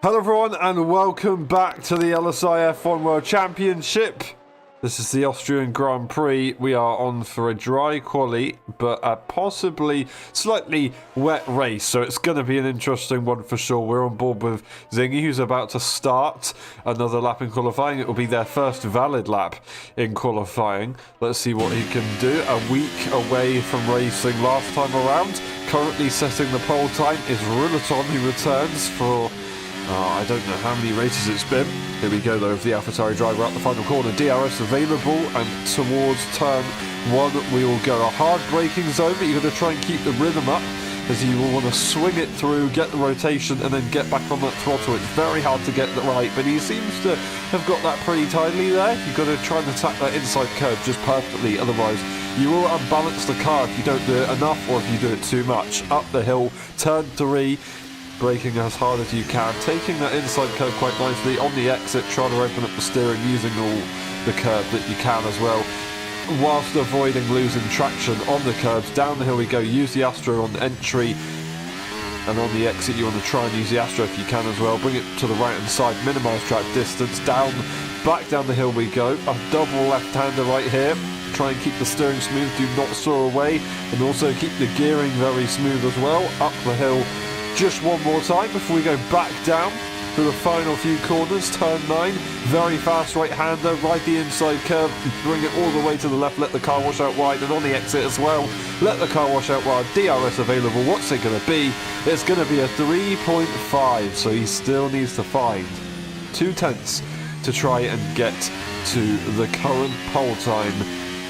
Hello everyone and welcome back to the LSI F1 World Championship. This is the Austrian Grand Prix. We are on for a dry quali, but a possibly slightly wet race, so it's going to be an interesting one for sure. We're on board with Zingy, who's about to start another lap in qualifying. It will be their first valid lap in qualifying. Let's see what he can do. A week away from racing last time around. Currently setting the pole time is Ruleton, who returns for... I don't know how many races it's been. Here we go though with the AlphaTauri driver out the final corner. DRS available, and towards turn 1 we will go. A hard braking zone, but you've got to try and keep the rhythm up, as you will want to swing it through, get the rotation, and then get back on that throttle. It's very hard to get that right, but he seems to have got that pretty tidily there. You've got to try and attack that inside curve just perfectly, otherwise you will unbalance the car if you don't do it enough or if you do it too much. Up the hill, turn 3. Braking as hard as you can, taking that inside curve quite nicely. On the exit, trying to open up the steering, using all the curb that you can as well, whilst avoiding losing traction on the curbs. Down the hill we go, use the Astro on the entry, and on the exit you want to try and use the Astro if you can as well. Bring it to the right hand side, minimise track distance. Back down the hill we go. A double left-hander right here. Try and keep the steering smooth, do not soar away, and also keep the gearing very smooth as well. Up the hill just one more time before we go back down for the final few corners. Turn 9, very fast right-hander, ride the inside curve, bring it all the way to the left, let the car wash out wide, and on the exit as well, let the car wash out wide. DRS available. What's it going to be? It's going to be a 3.5, so he still needs to find 2/10 to try and get to the current pole time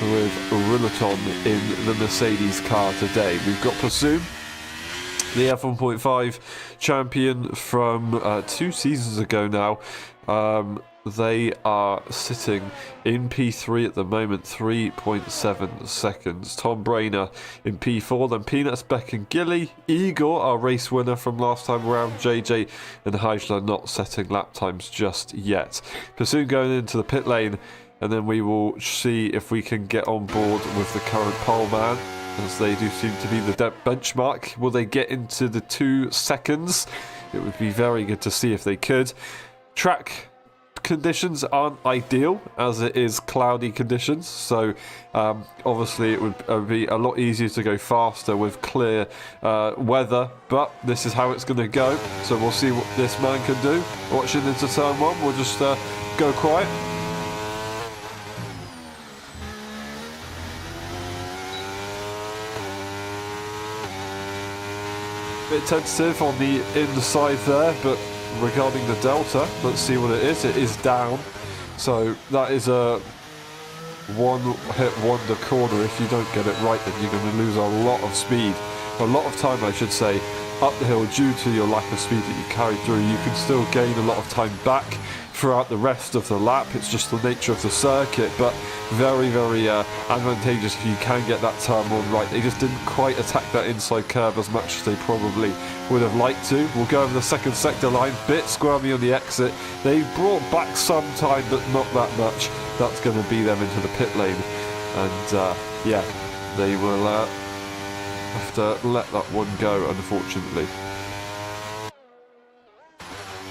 with Ruleton in the Mercedes car today. We've got Pursuit, the F1.5 champion from 2 seasons ago now. They are sitting in P3 at the moment, 3.7 seconds. Tom Brainer in P4, then Peanuts, Beck and Gilly. Igor, our race winner from last time around. JJ and Heisler not setting lap times just yet. Pursuit going into the pit lane, and then we will see if we can get on board with the current pole man, as they do seem to be the benchmark. Will they get into the 2 seconds? It would be very good to see if they could. Track conditions aren't ideal, as it is cloudy conditions, so obviously it would be a lot easier to go faster with clear weather, but this is how it's going to go, so we'll see what this man can do. Watching into turn 1, we'll just go quiet. Bit tentative on the inside there, but regarding the delta, let's see what it is. It is down, so that is a one-hit wonder corner. If you don't get it right, then you're going to lose a lot of speed, a lot of time I should say, up the hill due to your lack of speed that you carried through. You can still gain a lot of time back throughout the rest of the lap. It's just the nature of the circuit, but very, very advantageous if you can get that turn 1 right. They just didn't quite attack that inside curve as much as they probably would have liked to. We'll go over the second sector line, bit squirmy on the exit. They brought back some time, but not that much. That's going to be them into the pit lane, and yeah, they will have to let that one go, unfortunately.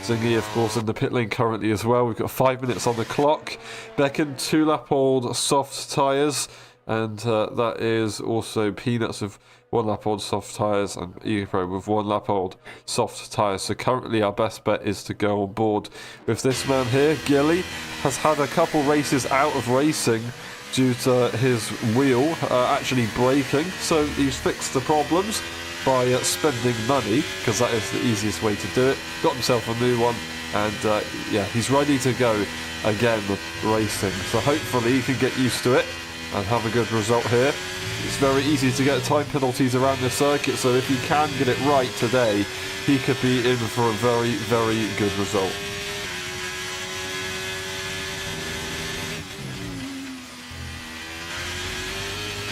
Zingy, of course, in the pit lane currently as well. We've got 5 minutes on the clock. Becken, 2-lap-old soft tyres, and that is also Peanuts with 1-lap-old soft tyres, and Pro with 1-lap-old soft tyres. So currently our best bet is to go on board with this man here. Gilly has had a couple races out of racing due to his wheel actually breaking, so he's fixed the problems by spending money, because that is the easiest way to do it. Got himself a new one, and yeah, he's ready to go again racing. So hopefully he can get used to it and have a good result here. It's very easy to get time penalties around the circuit, so if he can get it right today, he could be in for a very, very good result.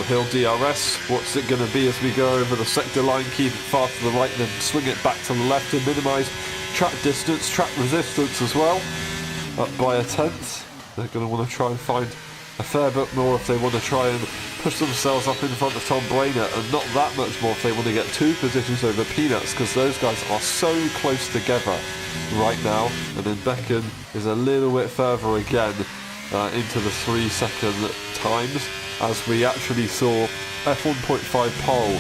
Hill DRS, what's it going to be as we go over the sector line? Keep it far to the right and then swing it back to the left to minimise track distance, track resistance as well. Up by a 10th. They're going to want to try and find a fair bit more if they want to try and push themselves up in front of Tom Brainer, and not that much more if they want to get 2 positions over Peanuts, because those guys are so close together right now. And then Becken is a little bit further again into the 3-second times, as we actually saw F1.5 pole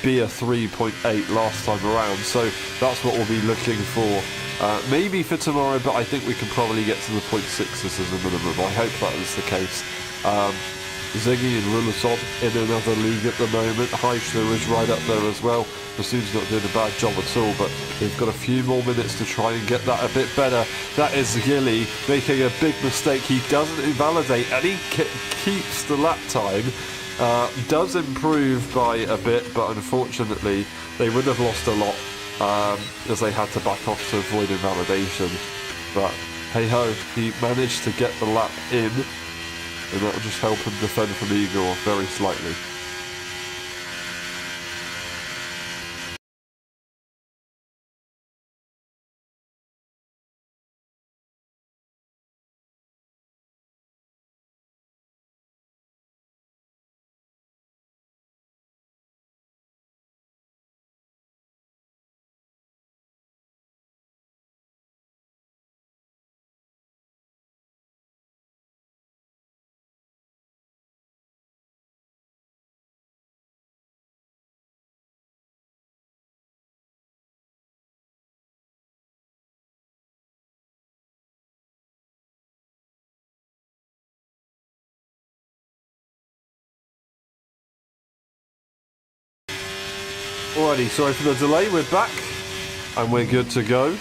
be a 3.8 last time around. So that's what we'll be looking for. Maybe for tomorrow, but I think we can probably get to the 0.6s as a minimum. I hope that is the case. Ziggy and Rulerson in another league at the moment. Heisler is right up there as well. Bassoon's not doing a bad job at all, but they've got a few more minutes to try and get that a bit better. That is Gilly making a big mistake. He doesn't invalidate, and he keeps the lap time. Does improve by a bit, but unfortunately they would have lost a lot as they had to back off to avoid invalidation. But hey ho, he managed to get the lap in, and that will just help him defend from Igor very slightly. Alrighty, sorry for the delay, we're back and we're good to go.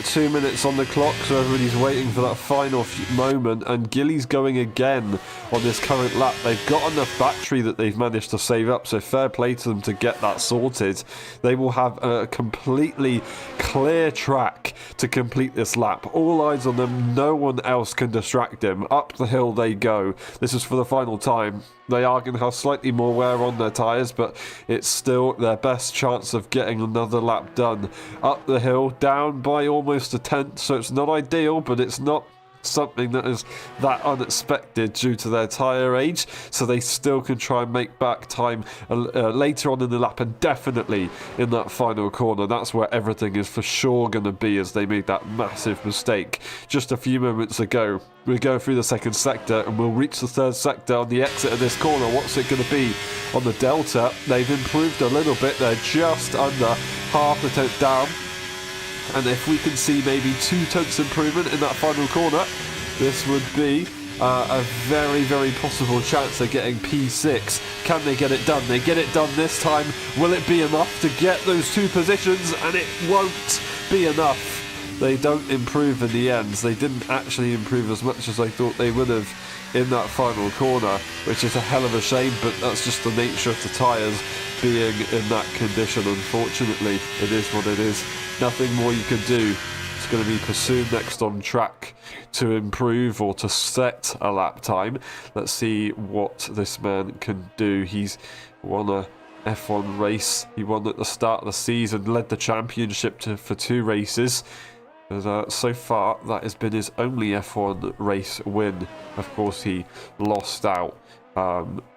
2 minutes on the clock, so everybody's waiting for that final moment, and Gilly's going again on this current lap. They've got enough battery that they've managed to save up, so fair play to them to get that sorted. They will have a completely clear track to complete this lap. All eyes on them, no one else can distract them. Up the hill they go. This is for the final time. They are going to have slightly more wear on their tyres, but it's still their best chance of getting another lap done. Up the hill, down by almost a tenth, so it's not ideal, but it's not something that is that unexpected due to their tyre age, so they still can try and make back time later on in the lap, and definitely in that final corner. That's where everything is for sure going to be, as they made that massive mistake just a few moments ago. We go through the second sector and we'll reach the third sector on the exit of this corner. What's it going to be on the Delta? They've improved a little bit. They're just under half a tenth down. And if we can see maybe 2 tenths improvement in that final corner, this would be a very, very possible chance of getting P6. Can they get it done? They get it done this time. Will it be enough to get those 2 positions? And it won't be enough. They don't improve in the end. They didn't actually improve as much as I thought they would have in that final corner, which is a hell of a shame, but that's just the nature of the tyres being in that condition. Unfortunately, it is what it is. Nothing more you can do. It's going to be Pursuit next on track to improve or to set a lap time. Let's see what this man can do. He's won a F1 race. He won at the start of the season, led the championship for 2 races. So far, that has been his only F1 race win. Of course, he lost out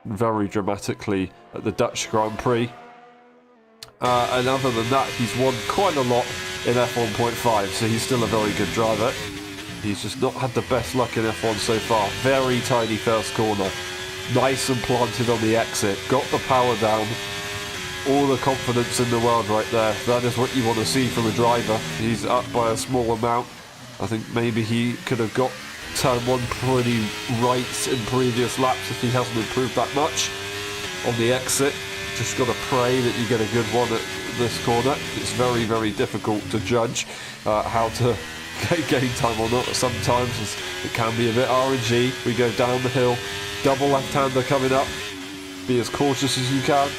very dramatically at the Dutch Grand Prix. And other than that, he's won quite a lot in F1.5, so he's still a very good driver. He's just not had the best luck in F1 so far. Very tiny first corner. Nice and planted on the exit. Got the power down. All the confidence in the world right there. That is what you want to see from a driver. He's up by a small amount. I think maybe he could have got turn 1 pretty right in previous laps if he hasn't improved that much on the exit. Just got to pray that you get a good one at this corner. It's very, very difficult to judge how to gain time or not. Sometimes it can be a bit RNG. We go down the hill. Double left-hander coming up. Be as cautious as you can.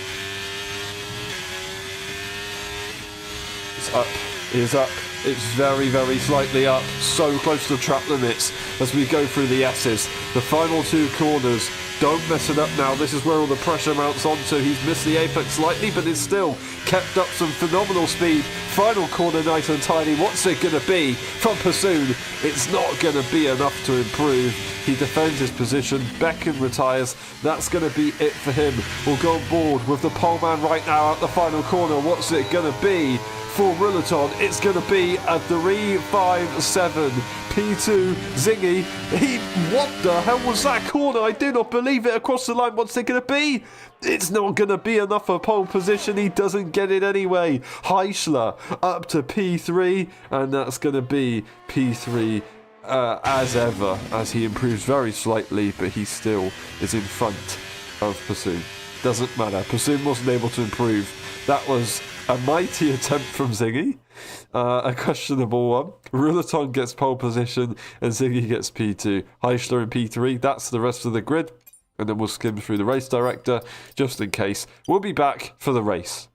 It's up. It is up. It's very, very slightly up. So close to the track limits as we go through the S's. The final 2 corners Don't mess it up now. This is where all the pressure mounts onto. He's missed the apex slightly, but it's still kept up some phenomenal speed. Final corner, nice and tiny. What's it going to be from Pursoon? It's not going to be enough to improve. He defends his position. Becken retires. That's going to be it for him. We'll go on board with the poleman right now at the final corner. What's it going to be for Ruleton? It's going to be a 3-5-7. P2 Zingy. What the hell was that corner? I do not believe it. Across the line. What's it going to be? It's not going to be enough for pole position. He doesn't get it anyway. Heischler up to P3, and that's going to be P3 as ever, as he improves very slightly, but he still is in front of Pursoon. Doesn't matter. Pursoon wasn't able to improve. That was a mighty attempt from Zingy. A questionable one. Ruleton gets pole position and Zingy gets P2. Heischler in P3. That's the rest of the grid. And then we'll skim through the race director just in case. We'll be back for the race.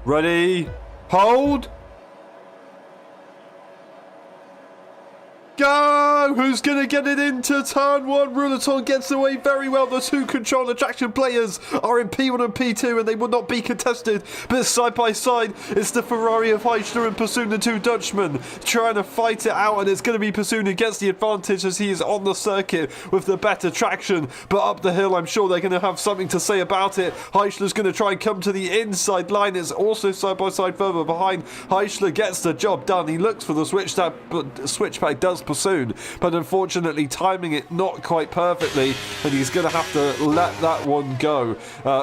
Ready? Hold! Go! Who's going to get it into turn one? Ruleton gets away very well. The two control attraction players are in P1 and P2 and they will not be contested. But side by side, it's the Ferrari of Heischler and Pursoon, the two Dutchmen, trying to fight it out. And it's going to be Pursoon who gets the advantage as he is on the circuit with the better traction. But up the hill, I'm sure they're going to have something to say about it. Heischler's going to try and come to the inside line. It's also side by side further behind. Heischler gets the job done. He looks for the switchback does Pursoon, but unfortunately timing it not quite perfectly, and he's going to have to let that one go.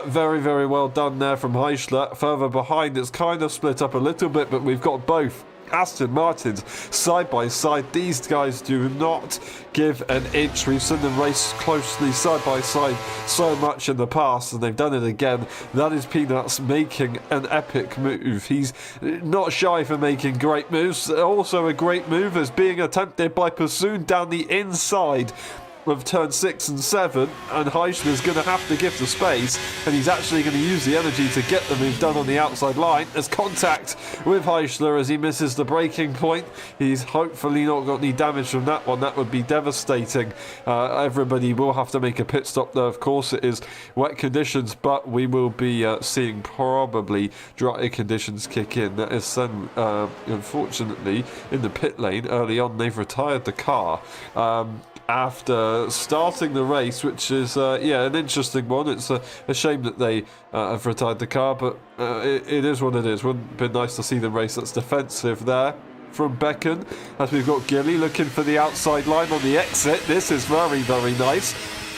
Very, very well done there from Heischler. Further behind, it's kind of split up a little bit, but we've got both Aston Martins side by side. These guys do not give an inch. We've seen them race closely side by side so much in the past, and they've done it again. That is Peanuts making an epic move. He's not shy for making great moves. Also a great move is being attempted by Pursoon down the inside. of turn 6 and 7, and Heischler's going to have to give the space, and he's actually going to use the energy to get the move done on the outside line. There's contact with Heischler as he misses the breaking point. He's hopefully not got any damage from that one. That would be devastating. Everybody will have to make a pit stop though. Of course it is wet conditions, but we will be seeing probably dry conditions kick in. That is then, unfortunately, in the pit lane early on, they've retired the car. After starting the race, which is, an interesting one. It's a shame that they have retired the car, but it is what it is. Wouldn't have been nice to see them race. That's defensive there from Becken, as we've got Gilly looking for the outside line on the exit. This is very, very nice.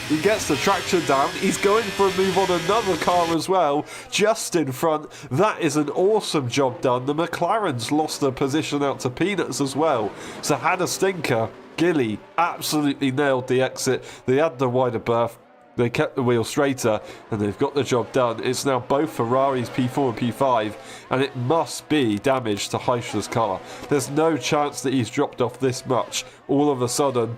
He gets the traction down. He's going for a move on another car as well, just in front. That is an awesome job done. The McLarens lost their position out to Peanuts as well. So had a stinker. Gilly absolutely nailed the exit. They had the wider berth. They kept the wheel straighter, and they've got the job done. It's now both Ferraris P4 and P5, and it must be damage to Heischler's car. There's no chance that he's dropped off this much all of a sudden.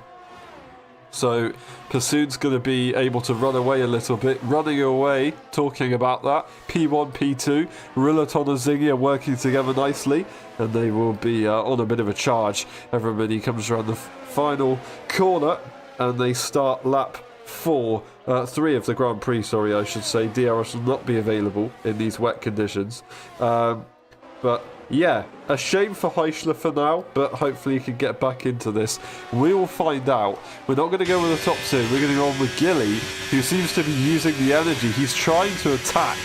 So Pursuit's going to be able to run away a little bit. Running away, talking about that. P1, P2, Rillaton and Zingy are working together nicely, and they will be on a bit of a charge. Everybody comes around the final corner, and they start lap 3 of the Grand Prix, sorry, I should say. DRS will not be available in these wet conditions. But yeah, a shame for Heischler for now, but hopefully he can get back into this. We will find out. We're not going to go with the top 2. We're going to go on with Gilly, who seems to be using the energy. He's trying to attack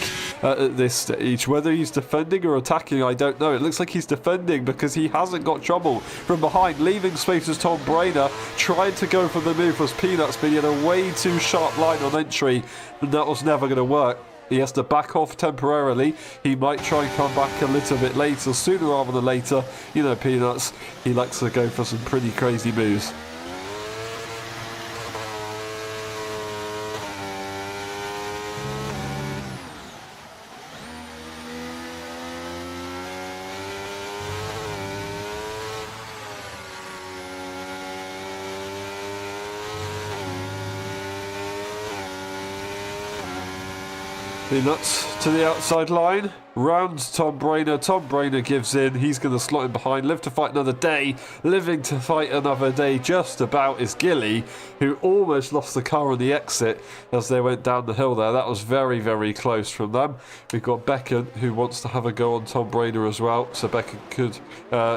at this stage. Whether he's defending or attacking, I don't know. It looks like he's defending because he hasn't got trouble from behind. Leaving space as Tom Brainer. Tried to go for the move was Peanuts, but he had a way too sharp line on entry, and that was never going to work. He has to back off temporarily. He might try and come back a little bit later, sooner rather than later. You know, Peanuts, he likes to go for some pretty crazy moves. Peanuts to the outside line, rounds Tom Brainer. Tom Brainer gives in. He's going to slot in behind. Live to fight another day. Living to fight another day just about is Gilly, who almost lost the car on the exit as they went down the hill there. That was very, very close from them. We've got Becken, who wants to have a go on Tom Brainer as well. So Becken could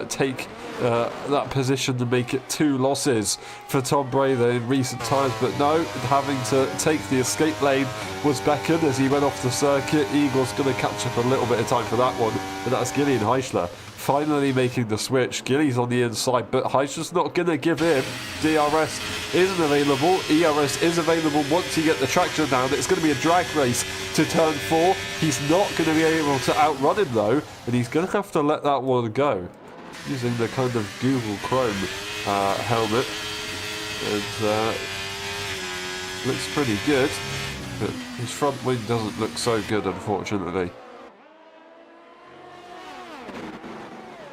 take that position to make it 2 losses for Tom Brainer in recent times. But no, having to take the escape lane was Becken as he went off the circuit. Eagle's going to catch up a little bit of time for that one, but that's Gilly and Heischler finally making the switch. Gilly's on the inside, but Heischler's not going to give in. DRS isn't available. ERS is available once you get the traction down. It's going to be a drag race to turn 4. He's not going to be able to outrun him though, and he's going to have to let that one go using the kind of Google Chrome helmet, and looks pretty good. But his front wing doesn't look so good, unfortunately.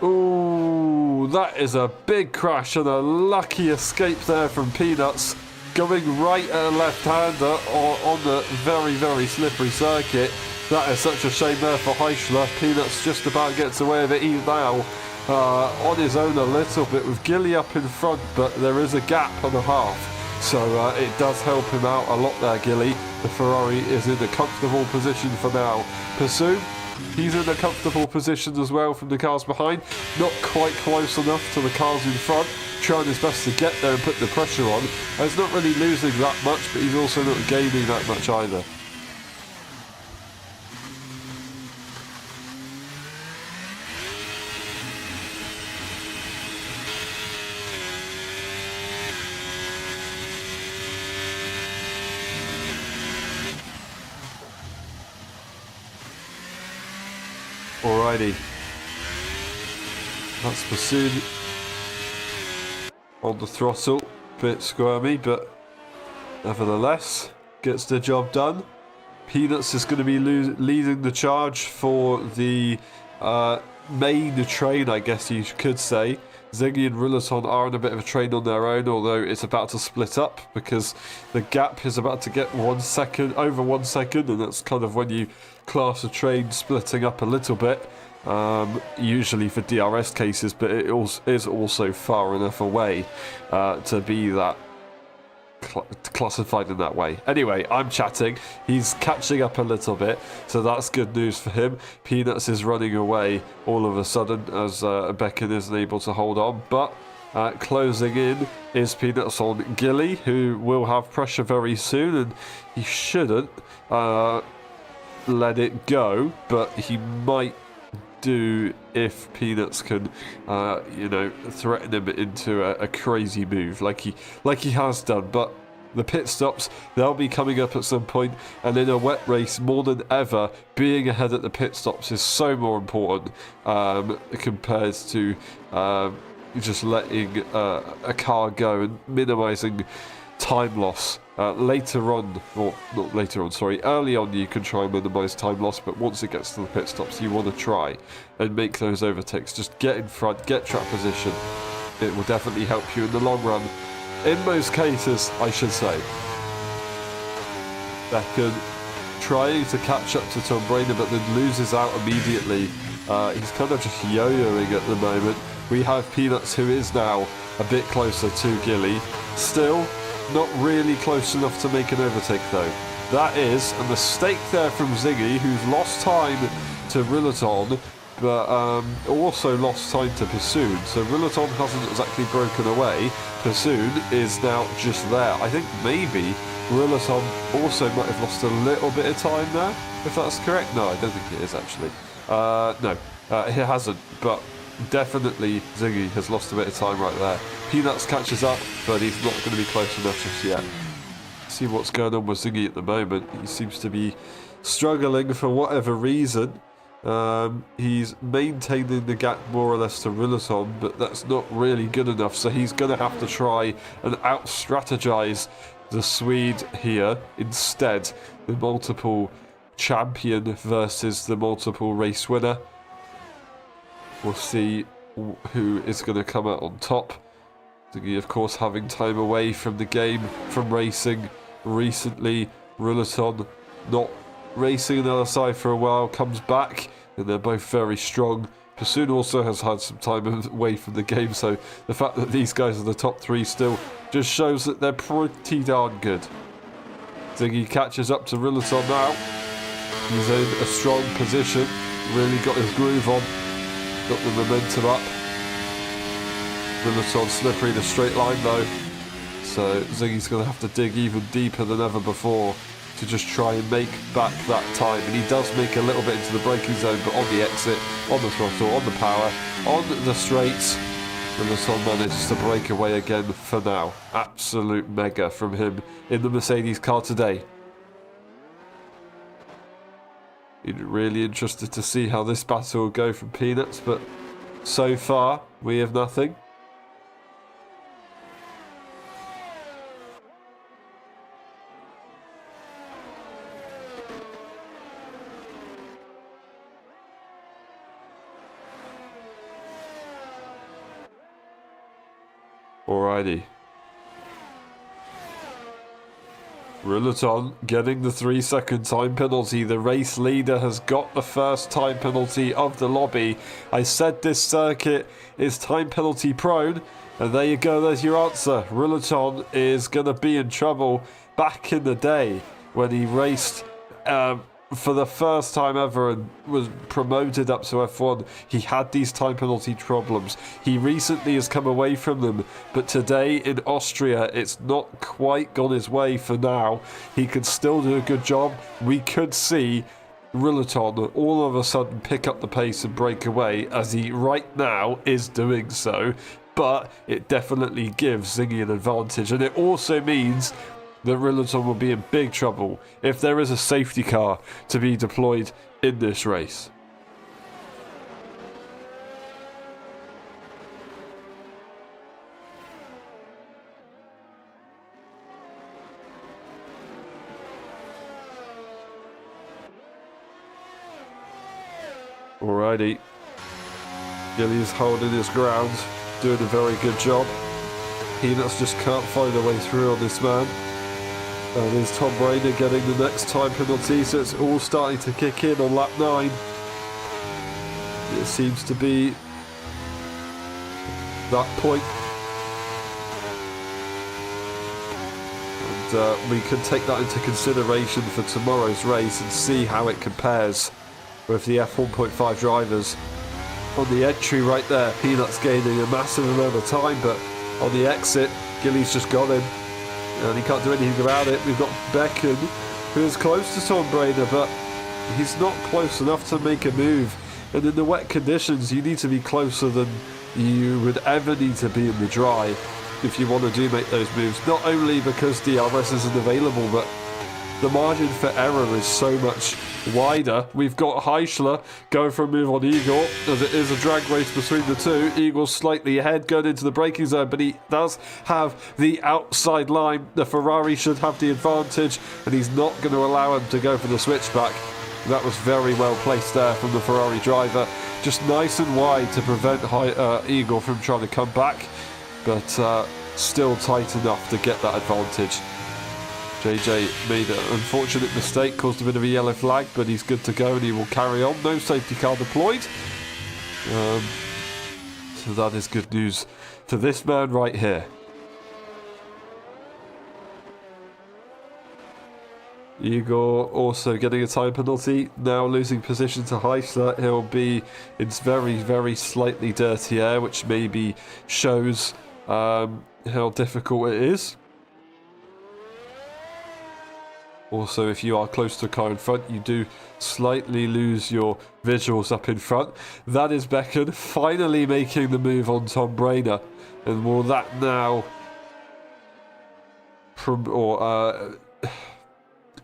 Ooh, that is a big crash and a lucky escape there from Peanuts. Going right at a left-hander on the very, very slippery circuit. That is such a shame there for Heischler. Peanuts just about gets away with it. He's now on his own a little bit with Gilly up in front, but there is a gap and a half. So it does help him out a lot there, Gilly. The Ferrari is in a comfortable position for now. Pursue, he's in a comfortable position as well from the cars behind. Not quite close enough to the cars in front. Trying his best to get there and put the pressure on. He's not really losing that much, but he's also not gaining that much either. Alrighty, that's Bassoon on the throttle, bit squirmy, but nevertheless gets the job done. Peanuts is going to be leading the charge for the main train, I guess you could say. Ziggy and Rillaton are in a bit of a train on their own, although it's about to split up because the gap is about to get 1 second, over 1 second, and that's kind of when you class a train splitting up a little bit, usually for DRS cases, but it is also far enough away to be that classified in that way. Anyway, I'm chatting. He's catching up a little bit, so that's good news for him. Peanuts is running away all of a sudden as Becken isn't able to hold on, but closing in is Peanuts on Gilly, who will have pressure very soon, and he shouldn't let it go, but he might do if Peanuts can, threaten him into a crazy move like he has done. But the pit stops, they'll be coming up at some point, and in a wet race, more than ever, being ahead at the pit stops is so more important compared to just letting a car go and minimising time loss. Later on, or not later on, sorry, early on you can try and minimise time loss, but once it gets to the pit stops you want to try and make those overtakes. Just get in front, get track position. It will definitely help you in the long run. In most cases, I should say. Becken trying to catch up to Tom Brainer, but then loses out immediately. He's kind of just yo-yoing at the moment. We have Peanuts, who is now a bit closer to Gilly. Still not really close enough to make an overtake though. That is a mistake there from Ziggy, who's lost time to Rillaton, but also lost time to Pursoon. So Rillaton hasn't exactly broken away. Pursoon is now just there. I think maybe Rillaton also might have lost a little bit of time there, if that's correct. No, I don't think it is actually. No, it hasn't, but definitely Ziggy has lost a bit of time right there. Peanuts catches up, but he's not going to be close enough just yet. See what's going on with Ziggy at the moment. He seems to be struggling for whatever reason. He's maintaining the gap more or less to Rillaton, but that's not really good enough, so he's going to have to try and out-strategize the Swede here instead. The multiple champion versus the multiple race winner. We'll see who is going to come out on top. Ziggy, of course, having time away from the game, from racing recently. Rillaton not racing in LSI for a while, comes back, and they're both very strong. Pursoon also has had some time away from the game, so the fact that these guys are the top three still just shows that they're pretty darn good. Ziggy catches up to Rillaton now. He's in a strong position, really got his groove on, got the momentum up. Rillaton slippery in a straight line though, so Ziggy's going to have to dig even deeper than ever before to just try and make back that time. And he does make a little bit into the braking zone, but on the exit, on the throttle, on the power, on the straights, Rillaton manages to break away again for now. Absolute mega from him in the Mercedes car today. Really interested to see how this battle will go from Peanuts, but so far we have nothing. Alrighty. Rillaton getting the 3-second time penalty. The race leader has got the first time penalty of the lobby. I said this circuit is time penalty prone, and there you go, there's your answer. Rillaton is going to be in trouble. Back in the day when he raced for the first time ever and was promoted up to F1, he had these time penalty problems. He recently has come away from them, but today in Austria it's not quite gone his way for now. He can still do a good job. We could see Rillaton all of a sudden pick up the pace and break away, as he right now is doing so, but it definitely gives Ziggy an advantage, and it also means that Rillaton will be in big trouble if there is a safety car to be deployed in this race. Alrighty. Gilly's holding his ground. doing a very good job. Peanuts just can't find a way through on this man. And there's Tom Brainer getting the next time penalty, so it's all starting to kick in on lap 9. It seems to be that point. And we can take that into consideration for tomorrow's race and see how it compares with the F1.5 drivers. On the entry right there, Peanuts gaining a massive amount of time, but on the exit, Gilly's just got him, and he can't do anything about it. We've got Becken, who is close to Tom Brainer, but he's not close enough to make a move. And in the wet conditions, you need to be closer than you would ever need to be in the dry if you want to make those moves. Not only because DRS isn't available, but the margin for error is so much wider. We've got Heischler going for a move on Igor, as it is a drag race between the two. Igor's slightly ahead going into the braking zone, but he does have the outside line. The Ferrari should have the advantage, and he's not going to allow him to go for the switchback. That was very well placed there from the Ferrari driver. Just nice and wide to prevent Igor from trying to come back, but still tight enough to get that advantage. JJ made an unfortunate mistake, caused a bit of a yellow flag, but he's good to go and he will carry on. No safety car deployed. So that is good news for this man right here. Igor also getting a time penalty, now losing position to Heischler. He'll be in very, very slightly dirty air, which maybe shows how difficult it is. Also, if you are close to a car in front, you do slightly lose your visuals up in front. That is Becken finally making the move on Tom Brainer. And will that now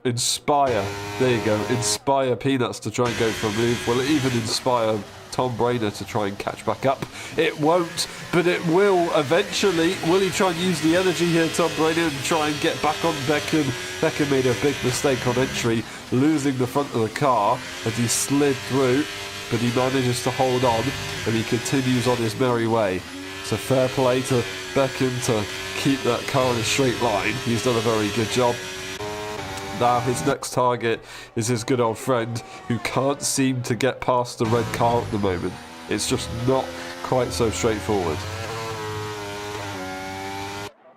inspire, there you go, inspire Peanuts to try and go for a move? Will it even inspire Tom Brainer to try and catch back up? It won't, but it will eventually. Will he try and use the energy here, Tom Brainer, and try and get back on Becken? Becken made a big mistake on entry, losing the front of the car as he slid through, but he manages to hold on and he continues on his merry way. So fair play to Becken to keep that car in a straight line. He's done a very good job. Now his next target is his good old friend, who can't seem to get past the red car at the moment. It's just not quite so straightforward.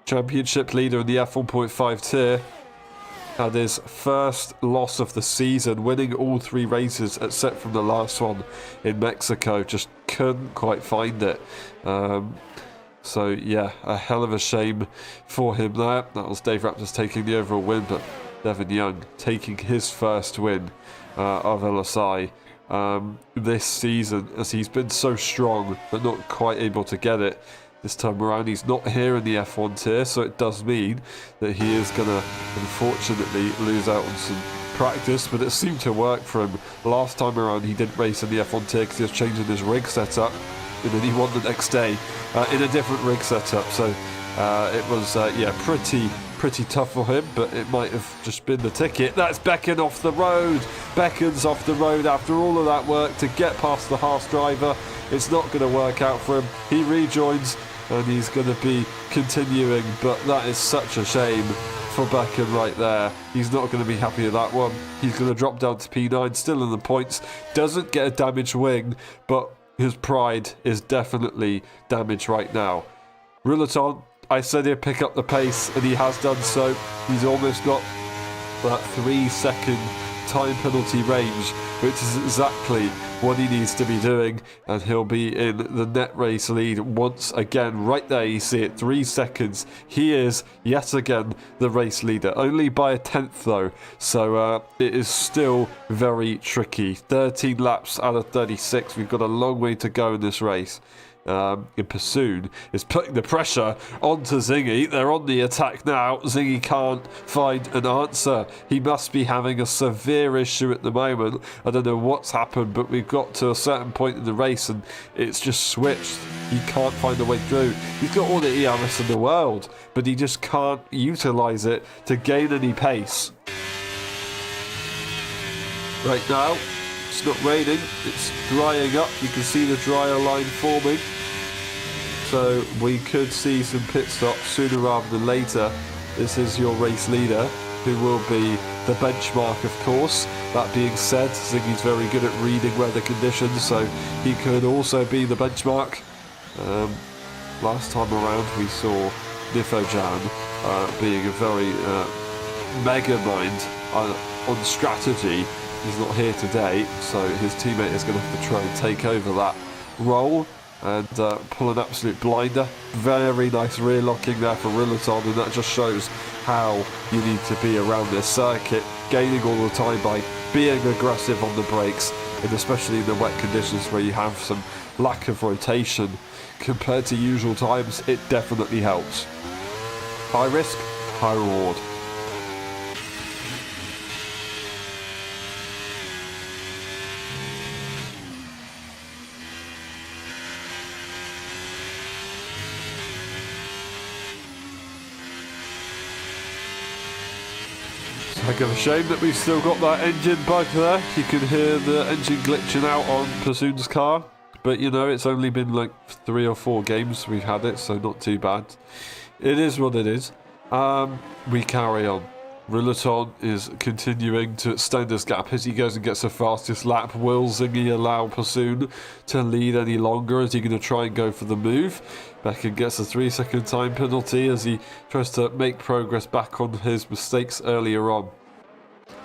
Championship leader in the F1.5 tier had his first loss of the season, winning all 3 races except from the last one in Mexico. Just couldn't quite find it. So yeah, a hell of a shame for him there. That was Dave Raptors taking the overall win, but Devin Young taking his first win of LSI this season, as he's been so strong but not quite able to get it this time around. He's not here in the F1 tier, so it does mean that he is going to unfortunately lose out on some practice, but it seemed to work for him. Last time around he didn't race in the F1 tier because he was changing his rig setup, and then he won the next day in a different rig setup. So it was yeah, pretty tough for him, but it might have just been the ticket. That's Becken off the road. Becken's off the road after all of that work to get past the Haas driver. It's not going to work out for him. He rejoins and he's going to be continuing, but that is such a shame for Becken right there. He's not going to be happy with that one. He's going to drop down to P9, still in the points. Doesn't get a damaged wing, but his pride is definitely damaged right now. Rouleton, I said he'd pick up the pace, and he has done so. He's almost got that 3-second time penalty range, which is exactly what he needs to be doing, and he'll be in the net race lead once again. Right there, you see it, 3 seconds. He is yet again the race leader, only by a 10th though, so it is still very tricky. 13 laps out of 36. We've got a long way to go in this race. Pursuit is putting the pressure onto Zingy. They're on the attack now. Zingy can't find an answer. He must be having a severe issue at the moment. I don't know what's happened, but we've got to a certain point in the race and it's just switched. He can't find a way through. He's got all the ERS in the world, but he just can't utilise it to gain any pace. Right now, it's not raining, it's drying up. You can see the dryer line forming. so we could see some pit stops sooner rather than later. This is your race leader, who will be the benchmark, of course. That being said, Ziggy's very good at reading weather conditions, so he could also be the benchmark. Last time around we saw Nifojan being a very mega mind on strategy. He's not here today, so his teammate is going to have to try and take over that role and pull an absolute blinder. Very nice rear locking there for Rillaton, and that just shows how you need to be around this circuit, gaining all the time by being aggressive on the brakes, and especially in the wet conditions where you have some lack of rotation compared to usual times. It definitely helps. High risk, high reward. Heck of a shame that we've still got that engine bug there. You can hear the engine glitching out on Pursuit's car. But, you know, it's only been like 3 or 4 games we've had it, so not too bad. It is what it is. We carry on. Rillaton is continuing to extend his gap as he goes and gets the fastest lap. Will Zingy allow Pursuit to lead any longer? Is he going to try and go for the move? Becken gets a 3-second time penalty as he tries to make progress back on his mistakes earlier on.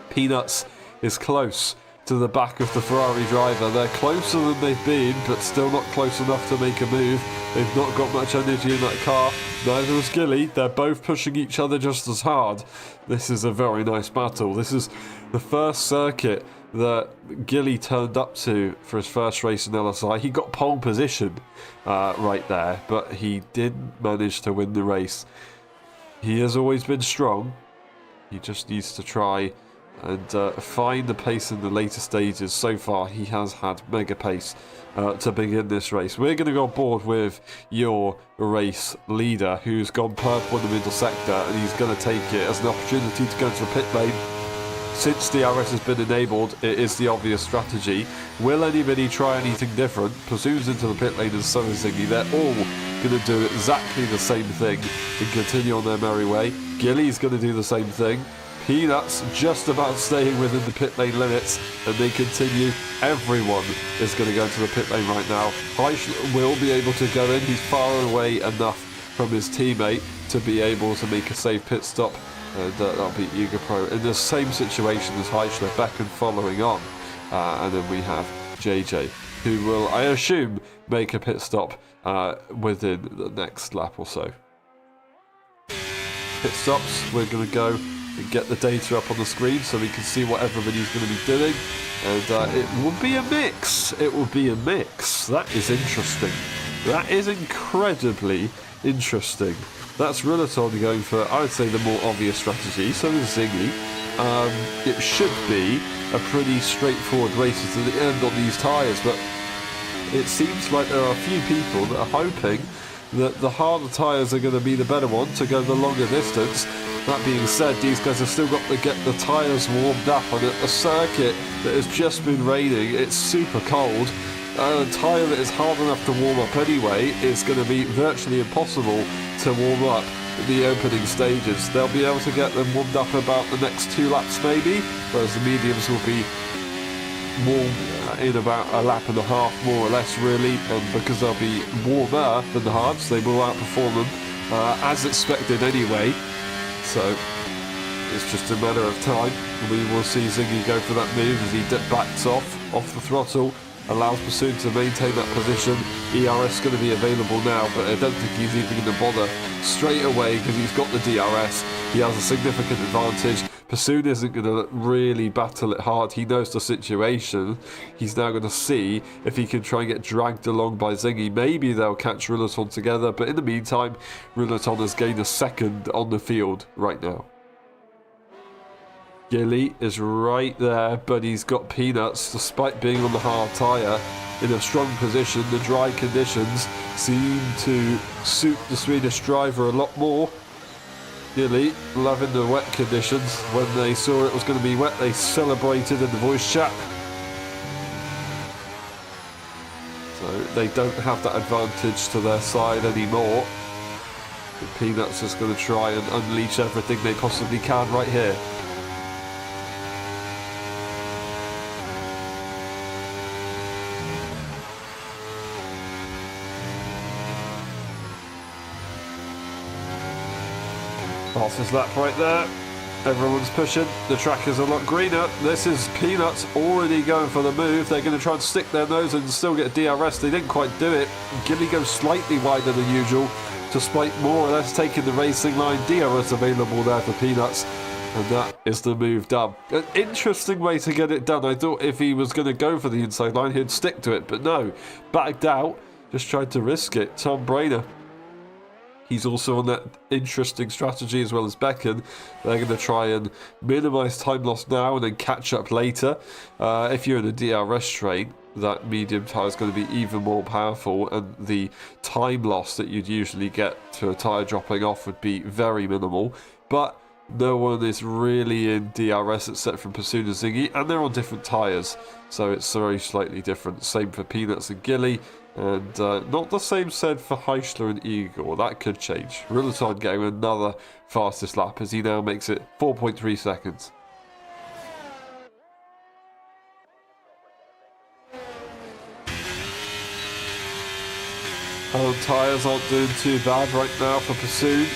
Peanuts is close to the back of the Ferrari driver. They're closer than they've been, but still not close enough to make a move. They've not got much energy in that car. Neither has Gilly. They're both pushing each other just as hard. This is a very nice battle. This is the first circuit that Gilly turned up to for his first race in LSI. He got pole position right there, but he didn't manage to win the race. He has always been strong. He just needs to try and find the pace in the later stages. So far, he has had mega pace to begin this race. We're going to go on board with your race leader, who's gone purple in the middle sector, and he's going to take it as an opportunity to go into the pit lane. Since DRS has been enabled, it is the obvious strategy. Will anybody try anything different? Pursues into the pit lane and so is Ziggy. They're all going to do exactly the same thing and continue on their merry way. Gilly's going to do the same thing. Peanuts just about staying within the pit lane limits, and they continue. Everyone is going to go to the pit lane right now. Heischler will be able to go in. He's far away enough from his teammate to be able to make a safe pit stop, and that'll be Uga Pro in the same situation as Heischler. Becken following on, and then we have JJ, who will, I assume, make a pit stop within the next lap or so. Pit stops, we're going to go and get the data up on the screen so we can see what everybody's going to be doing, and it will be a mix. It will be a mix. That is interesting. That is incredibly interesting. That's Rillaton going for, I would say, the more obvious strategy. So is Ziggy. It should be a pretty straightforward race to the end on these tyres, but it seems like there are a few people that are hoping that the harder tyres are going to be the better one to go the longer distance. That being said, these guys have still got to get the tyres warmed up on a circuit that has just been raining. It's super cold. A tyre that is hard enough to warm up anyway is going to be virtually impossible to warm up in the opening stages. They'll be able to get them warmed up about the next 2 laps maybe, whereas the mediums will be warm in about a lap and a half, more or less, really, and because they'll be warmer than the hards, they will outperform them as expected anyway. So it's just a matter of time. We will see Ziggy go for that move as he backs off the throttle, allows Pursuit to maintain that position. ERS is going to be available now, but I don't think he's even going to bother straight away because he's got the DRS. He has a significant advantage. Pursuit isn't going to really battle it hard. He knows the situation. He's now going to see if he can try and get dragged along by Ziggy. Maybe they'll catch Rillaton together, but in the meantime, Rillaton has gained a second on the field right now. Gilly is right there, but he's got Peanuts, despite being on the hard tyre, in a strong position. The dry conditions seem to suit the Swedish driver a lot more. Gilly loving the wet conditions. When they saw it was going to be wet, they celebrated in the voice chat. So they don't have that advantage to their side anymore. The Peanuts is going to try and unleash everything they possibly can right here. Fastest lap right there. Everyone's pushing. The track is a lot greener. This is Peanuts already going for the move. They're going to try and stick their nose and still get DRS. They didn't quite do it. Gilly goes slightly wider than usual, despite more or less taking the racing line. DRS available there for Peanuts, and that is the move done. An interesting way to get it done. I thought if he was going to go for the inside line, he'd stick to it, but no. Backed out. Just tried to risk it. Tom Brainer. He's also on that interesting strategy as well as Becken. They're going to try and minimise time loss now and then catch up later. If you're in a DRS train, that medium tyre is going to be even more powerful, and the time loss that you'd usually get to a tyre dropping off would be very minimal. But no one is really in DRS except from Pursuit and Ziggy, and they're on different tyres, so it's very slightly different. Same for Peanuts and Gilly. And not the same said for Heischler and Igor. That could change. Rillaton getting another fastest lap as he now makes it 4.3 seconds. Tyres aren't doing too bad right now for Pursuit.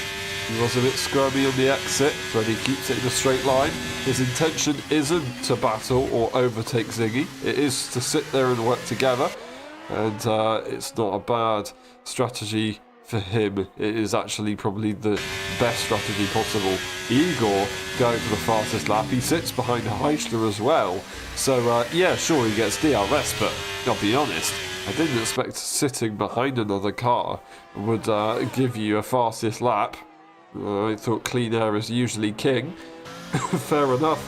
He was a bit squirmy on the exit, but he keeps it in a straight line. His intention isn't to battle or overtake Ziggy. It is to sit there and work together. And it's not a bad strategy for him. It is actually probably the best strategy possible. Igor going for the fastest lap. He sits behind Heischler as well. So, yeah, sure, he gets DRS, but I'll be honest, I didn't expect sitting behind another car would give you a fastest lap. I thought clean air is usually king. Fair enough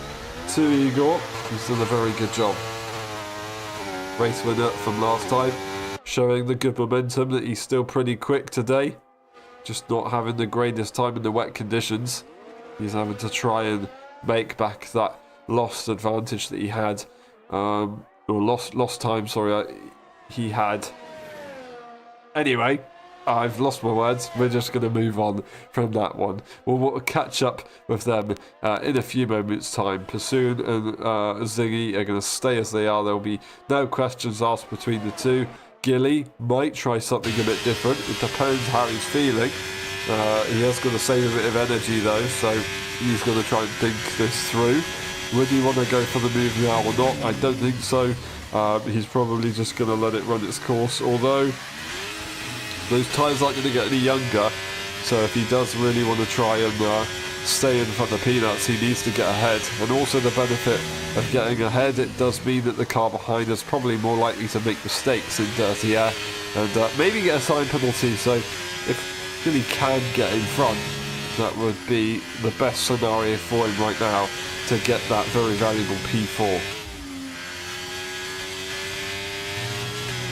to Igor. He's done a very good job. Race winner from last time, showing the good momentum that he's still pretty quick today. Just not having the greatest time in the wet conditions. He's having to try and make back that lost advantage that he had, or lost time, sorry, he had. Anyway, I've lost my words. We're just going to move on from that one. We'll catch up with them in a few moments' time. Pursuit and Ziggy are going to stay as they are. There will be no questions asked between the two. Gilly might try something a bit different. It depends how he's feeling. He has got to save a bit of energy though, so he's going to try and think this through. Would he want to go for the move now or not? I don't think so. He's probably just going to let it run its course, although those tyres aren't going to get any younger, so if he does really want to try and stay in front of Peanuts, he needs to get ahead. And also the benefit of getting ahead, it does mean that the car behind is probably more likely to make mistakes in dirty air and maybe get a time penalty. So if Gilly can get in front, that would be the best scenario for him right now to get that very valuable P4.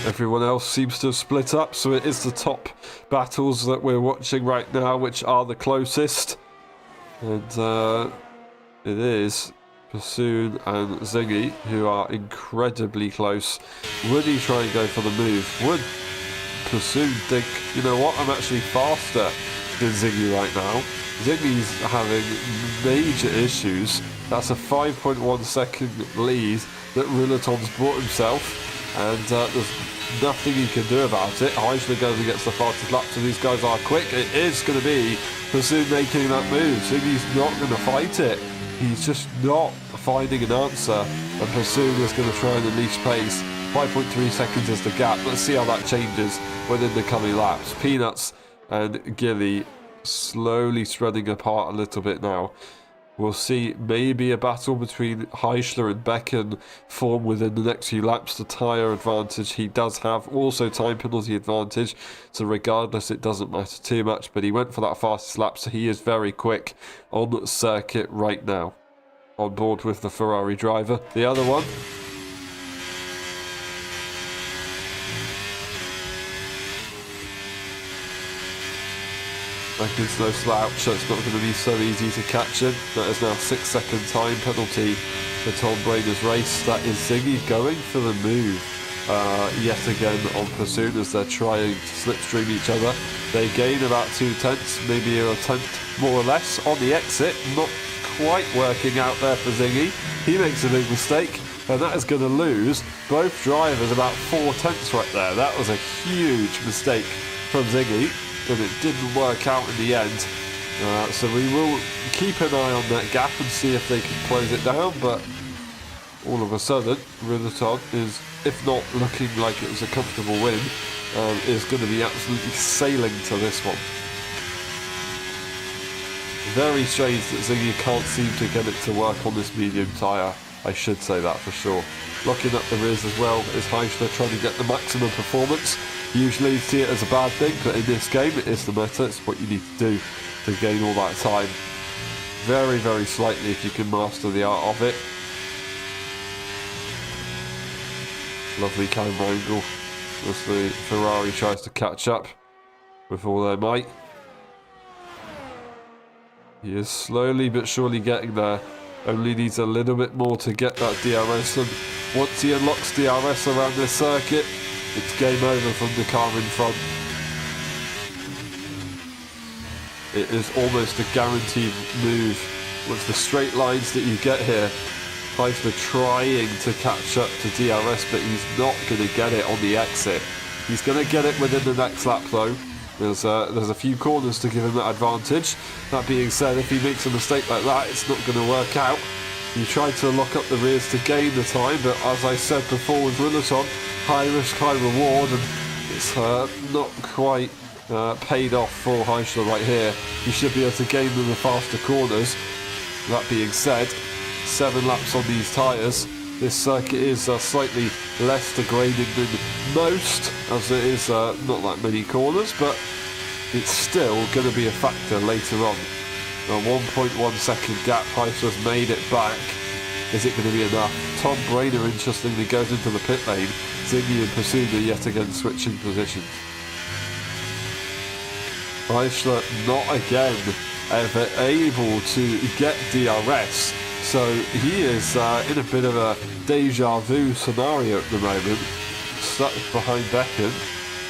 Everyone else seems to have split up, so it is the top battles that we're watching right now which are the closest. And it is Pursuit and Ziggy who are incredibly close. Would he try and go for the move? Would Pursuit think, you know what, I'm actually faster than Ziggy right now? Ziggy's having major issues. That's a 5.1 second lead that Rillaton's brought himself. And there's nothing he can do about it. Heischler goes and gets the fastest lap, so these guys are quick. It is going to be Pursuit making that move. Ziggy's not going to fight it. He's just not finding an answer. And Pursuit is going to try and unleash pace. 5.3 seconds is the gap. Let's see how that changes within the coming laps. Peanuts and Gilly slowly spreading apart a little bit now. We'll see maybe a battle between Heischler and Becken form within the next few laps. The tyre advantage he does have, also time penalty advantage, so regardless it doesn't matter too much, but he went for that fastest lap, so he is very quick on the circuit right now. On board with the Ferrari driver. The other one, Becken's no slouch, so it's not going to be so easy to catch him. That is now 6 second time penalty for Tom Brainer's race. That is Ziggy going for the move. yet again on Pursuit as they're trying to slipstream each other. They gain about 2/10, maybe a tenth more or less on the exit. Not quite working out there for Ziggy. He makes a big mistake, and that is going to lose both drivers about 4/10 right there. That was a huge mistake from Ziggy, and it didn't work out in the end. So we will keep an eye on that gap and see if they can close it down, but all of a sudden, Runaton is, if not looking like it was a comfortable win, is going to be absolutely sailing to this one. Very strange that Ziggy can't seem to get it to work on this medium tyre. I should say that for sure. Locking up the rears as well is Heisler trying to get the maximum performance. Usually you see it as a bad thing, but in this game it is the meta. It's what you need to do to gain all that time. Very, very slightly if you can master the art of it. Lovely camera angle as the Ferrari tries to catch up with all their might. He is slowly but surely getting there. Only needs a little bit more to get that DRS, and once he unlocks DRS around this circuit, it's game over from the car in front. It is almost a guaranteed move with the straight lines that you get here. Heisler trying to catch up to DRS, but he's not going to get it on the exit. He's going to get it within the next lap though. There's a few corners to give him that advantage. That being said, if he makes a mistake like that, it's not going to work out. He tried to lock up the rears to gain the time, but as I said before with Runaton, high risk, high reward, and it's not quite paid off for Heisler right here. He should be able to gain them the faster corners. That being said, 7 laps on these tyres. This circuit is slightly less degrading than most, as it is not that many corners, but it's still going to be a factor later on. A 1.1 second gap, Heisler's made it back. Is it going to be enough? Tom Brainer, interestingly, goes into the pit lane. Ziggy and Pursuit yet again switching positions. Heisler not again ever able to get DRS. So he is in a bit of a deja vu scenario at the moment. Stuck behind Becken,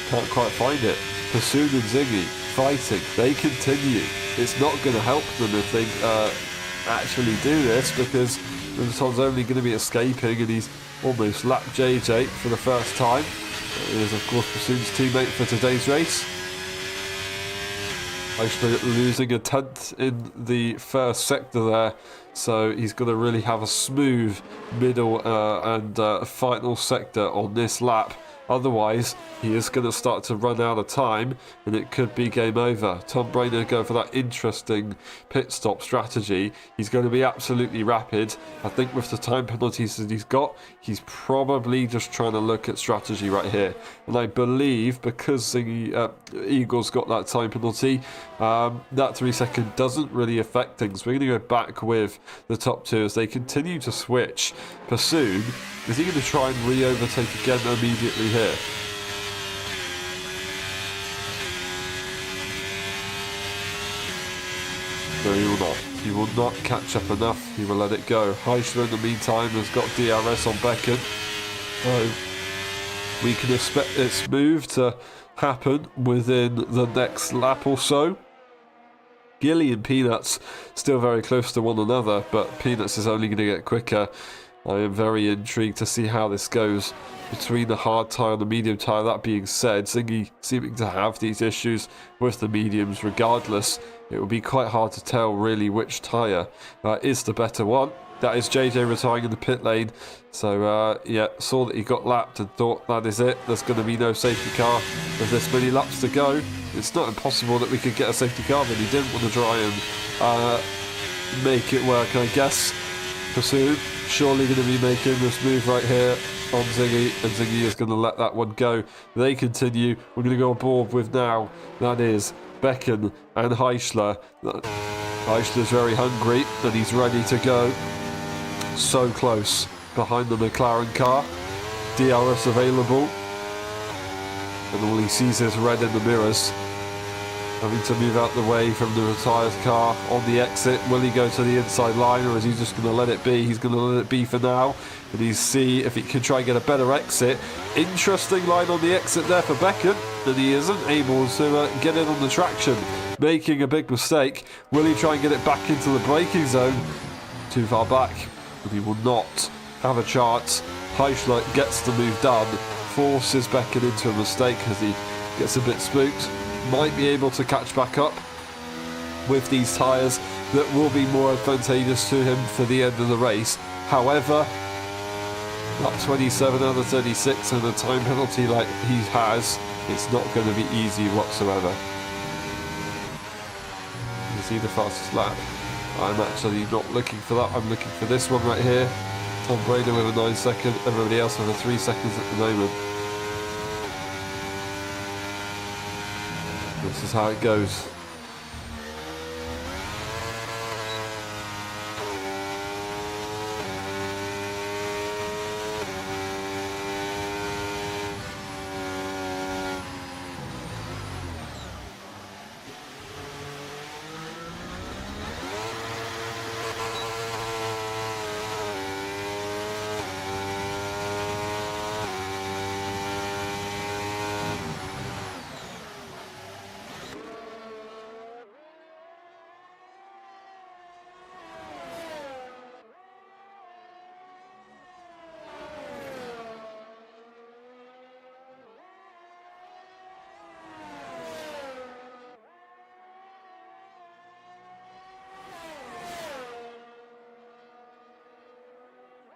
can't quite find it. Pursuit and Ziggy fighting, they continue. It's not going to help them if they actually do this, because Runaton's only going to be escaping, and he's almost lapped JJ for the first time. He is of course Pursuit's teammate for today's race. Actually losing a 10th in the first sector there, so he's going to really have a smooth middle and final sector on this lap. Otherwise, he is going to start to run out of time, and it could be game over. Tom Brainer go for that interesting pit stop strategy. He's going to be absolutely rapid. I think with the time penalties that he's got, he's probably just trying to look at strategy right here. And I believe because the Eagles got that time penalty, that 3 second doesn't really affect things. We're going to go back with the top two as they continue to switch. Pursuit, is he going to try and re-overtake again immediately here? No, he will not. He will not catch up enough. He will let it go. Heisler, in the meantime, has got DRS on Becken. So we can expect this move to happen within the next lap or so. Gilly and Peanuts still very close to one another, but Peanuts is only going to get quicker. I am very intrigued to see how this goes between the hard tyre and the medium tyre. That being said, Ziggy seeming to have these issues with the mediums regardless. It will be quite hard to tell really which tyre is the better one. That is JJ retiring in the pit lane. So yeah, saw that he got lapped and thought that is it. There's going to be no safety car with this many laps to go. It's not impossible that we could get a safety car, but he didn't want to try and make it work, I guess. Pursuit surely going to be making this move right here on Ziggy, and Ziggy is going to let that one go. They continue. We're going to go on board with now, that is Becken and Heisler. Heisler's very hungry and he's ready to go. So close behind the McLaren car. DRS available, and all he sees is red in the mirrors. having to move out the way from the retired car on the exit. Will he go to the inside line, or is he just going to let it be? He's going to let it be for now, and he's see if he can try and get a better exit. Interesting line on the exit there for Beckett, and he isn't able to get in on the traction, making a big mistake. Will he try and get it back into the braking zone? Too far back, and he will not have a chance. Heischler gets the move done, forces Beckett into a mistake as he gets a bit spooked. Might be able to catch back up with these tyres that will be more advantageous to him for the end of the race. However, that 27 out of 36 and a time penalty like he has, it's not going to be easy whatsoever. You see the fastest lap. I'm actually not looking for that. I'm looking for this one right here. Tom Brady with a 9 second, everybody else with a 3 seconds at the moment. This is how it goes.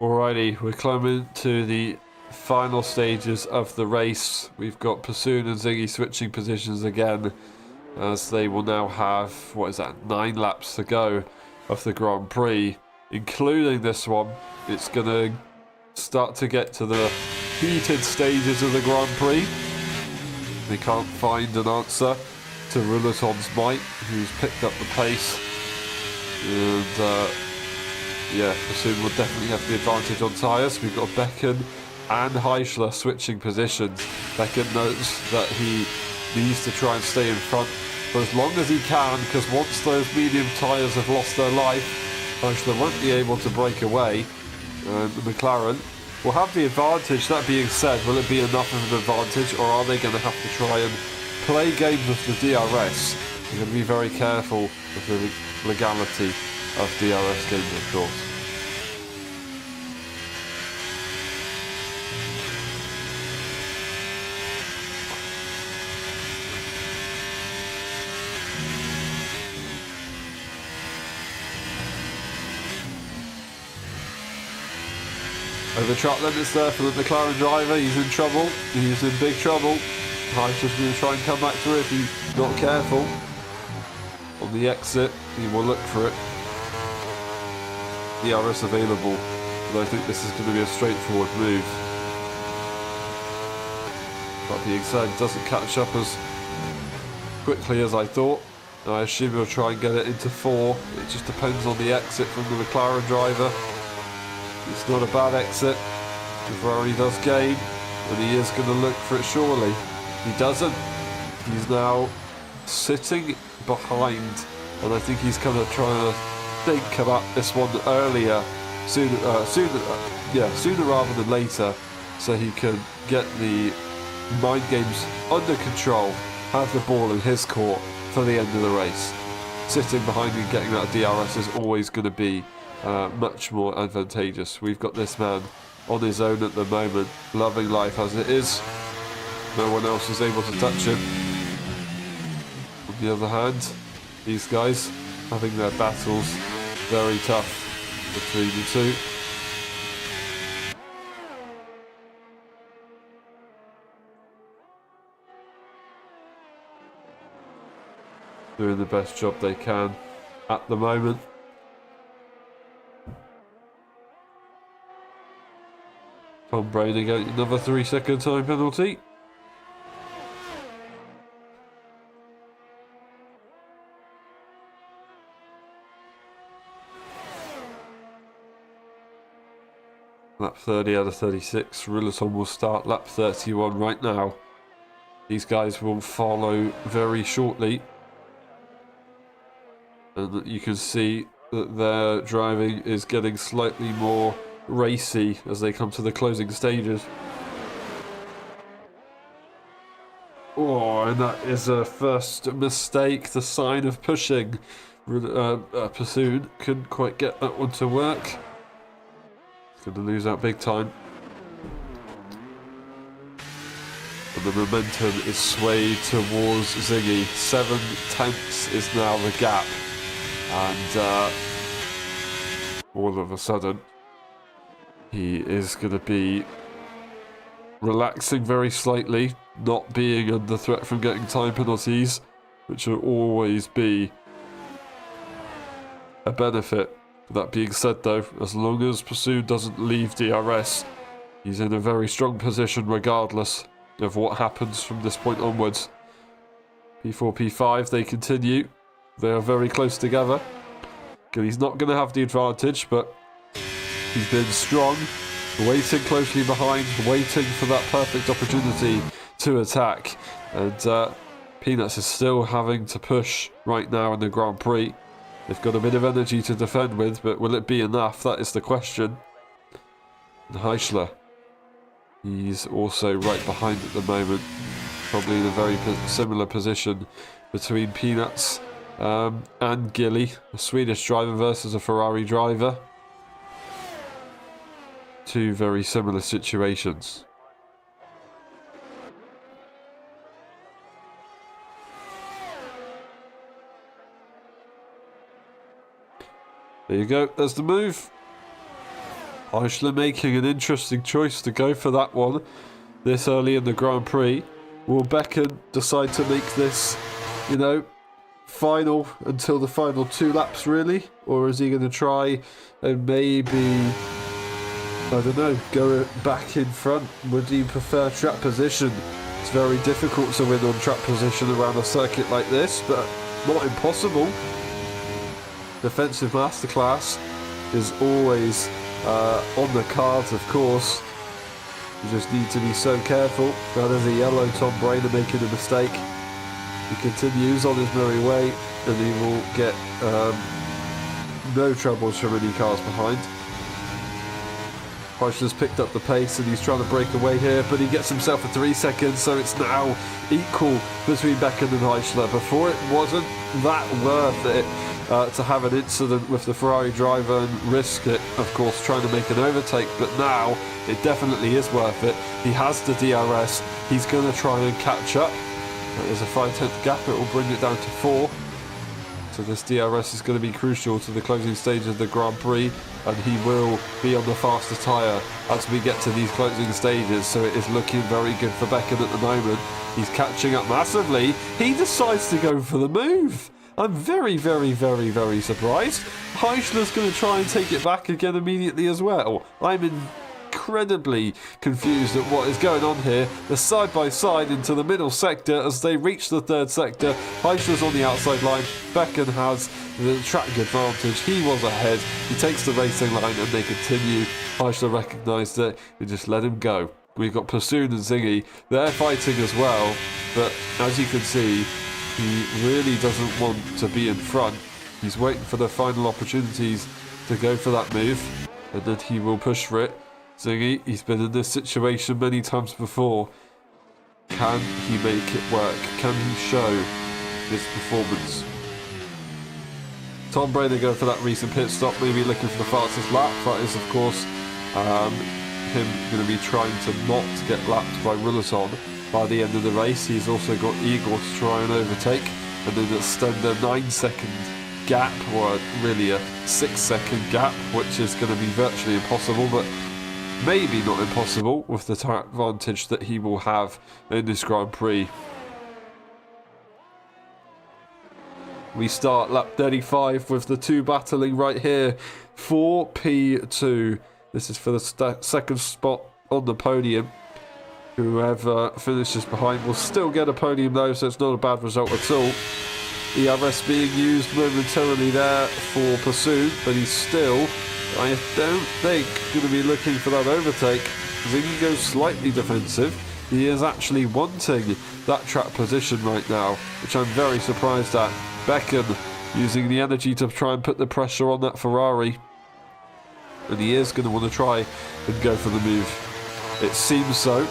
Alrighty, we're climbing to the final stages of the race. We've got Pursoon and Ziggy switching positions again, as they will now have, 9 laps to go of the Grand Prix, including this one. It's going to start to get to the heated stages of the Grand Prix. They can't find an answer to Rouleton's might, who's picked up the pace. And yeah, Pursoon will definitely have the advantage on tyres. We've got Becken and Heischler switching positions. Becken knows that he needs to try and stay in front for as long as he can, because once those medium tyres have lost their life, Heischler won't be able to break away. And the McLaren will have the advantage. That being said, will it be enough of an advantage, or are they going to have to try and play games with the DRS? They're going to be very careful with the legality of DRS games, of course. Over track limits there for the McLaren driver. He's in trouble. He's in big trouble. Heischler's going to try and come back to it if he's not careful. On the exit, he will look for it. DRS available, but I think this is going to be a straightforward move. That being said, it doesn't catch up as quickly as I thought. I assume he'll try and get it into 4. It just depends on the exit from the McLaren driver. It's not a bad exit. The Ferrari does gain, and he is going to look for it surely. He doesn't. He's now sitting behind, and I think he's kind of trying to think about this one earlier, sooner rather than later, so he can get the mind games under control, have the ball in his court for the end of the race. Sitting behind and getting that DRS is always going to be much more advantageous. We've got this man on his own at the moment, loving life as it is. No one else is able to touch him. On the other hand, these guys having their battles very tough between the two. Doing the best job they can at the moment. Tom Brady getting another 3-second time penalty. Lap 30 out of 36. Rouleton will start lap 31 right now. These guys will follow very shortly. And you can see that their driving is getting slightly more racy as they come to the closing stages. Oh, and that is a first mistake, the sign of pushing. Pursuit couldn't quite get that one to work. He's going to lose out big time. And the momentum is swayed towards Zingy. 7/10 is now the gap. And all of a sudden, he is going to be relaxing very slightly, not being under threat from getting time penalties, which will always be a benefit. That being said though, as long as Pursuit doesn't leave DRS, he's in a very strong position regardless of what happens from this point onwards. P4, P5, they continue. They are very close together. He's not going to have the advantage, but he's been strong, waiting closely behind, waiting for that perfect opportunity to attack. And Peanuts is still having to push right now in the Grand Prix. They've got a bit of energy to defend with, but will it be enough? That is the question. And Heischler, he's also right behind at the moment, probably in a very similar position between Peanuts and Gilly, a Swedish driver versus a Ferrari driver. Two very similar situations. There you go, there's the move. Eichler making an interesting choice to go for that one this early in the Grand Prix. Will Becken decide to make this, you know, final until the final 2 laps really? Or is he going to try and maybe, I don't know, go back in front? Would he prefer track position? It's very difficult to win on track position around a circuit like this, but not impossible. Defensive masterclass is always on the cards, of course. You just need to be so careful. That is a yellow. Tom Brainer making a mistake. He continues on his merry way, and he will get no troubles from any cars behind. Heischler's picked up the pace and he's trying to break away here, but he gets himself a 3 seconds, so it's now equal between Becken and Heischler. Before it wasn't that worth it to have an incident with the Ferrari driver and risk it, of course, trying to make an overtake, but now it definitely is worth it. He has the DRS, he's going to try and catch up. There's a 5/10 gap, it will bring it down to 4. So this DRS is going to be crucial to the closing stage of the Grand Prix, and he will be on the faster tyre as we get to these closing stages, so it is looking very good for Becken at the moment. He's catching up massively. He decides to go for the move. I'm very, very, very, very surprised. Heischler's going to try and take it back again immediately as well. I'm incredibly confused at what is going on here. They're side by side into the middle sector as they reach the 3rd sector. Heischler's on the outside line. Becken has the track advantage. He was ahead. He takes the racing line and they continue. Heischler recognised it and just let him go. We've got Pursuit and Zingy. They're fighting as well, but as you can see, he really doesn't want to be in front. He's waiting for the final opportunities to go for that move, and then he will push for it. Zingy, he's been in this situation many times before. Can he make it work? Can he show his performance? Tom Brainer going for that recent pit stop, maybe looking for the fastest lap. That is, of course, him going to be trying to not get lapped by Rouleton by the end of the race. He's also got Igor to try and overtake, and then extend a 9-second gap, or really a 6-second gap, which is going to be virtually impossible, but maybe not impossible with the advantage that he will have in this Grand Prix. We start lap 35 with the 2 battling right here for P2. This is for the second spot on the podium. Whoever finishes behind will still get a podium though, so it's not a bad result at all. ERS being used momentarily there for Pursuit, but he's still, I don't think, going to be looking for that overtake. Zingy goes slightly defensive. He is actually wanting that track position right now, which I'm very surprised at. Becken using the energy to try and put the pressure on that Ferrari. And he is going to want to try and go for the move. It seems so.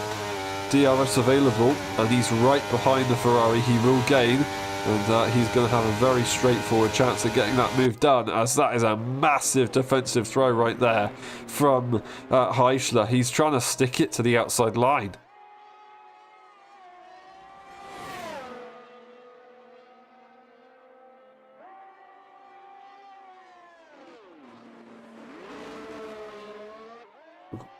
DRS available, and he's right behind the Ferrari. He will gain, and he's going to have a very straightforward chance of getting that move done, as that is a massive defensive throw right there from Heichler. He's trying to stick it to the outside line.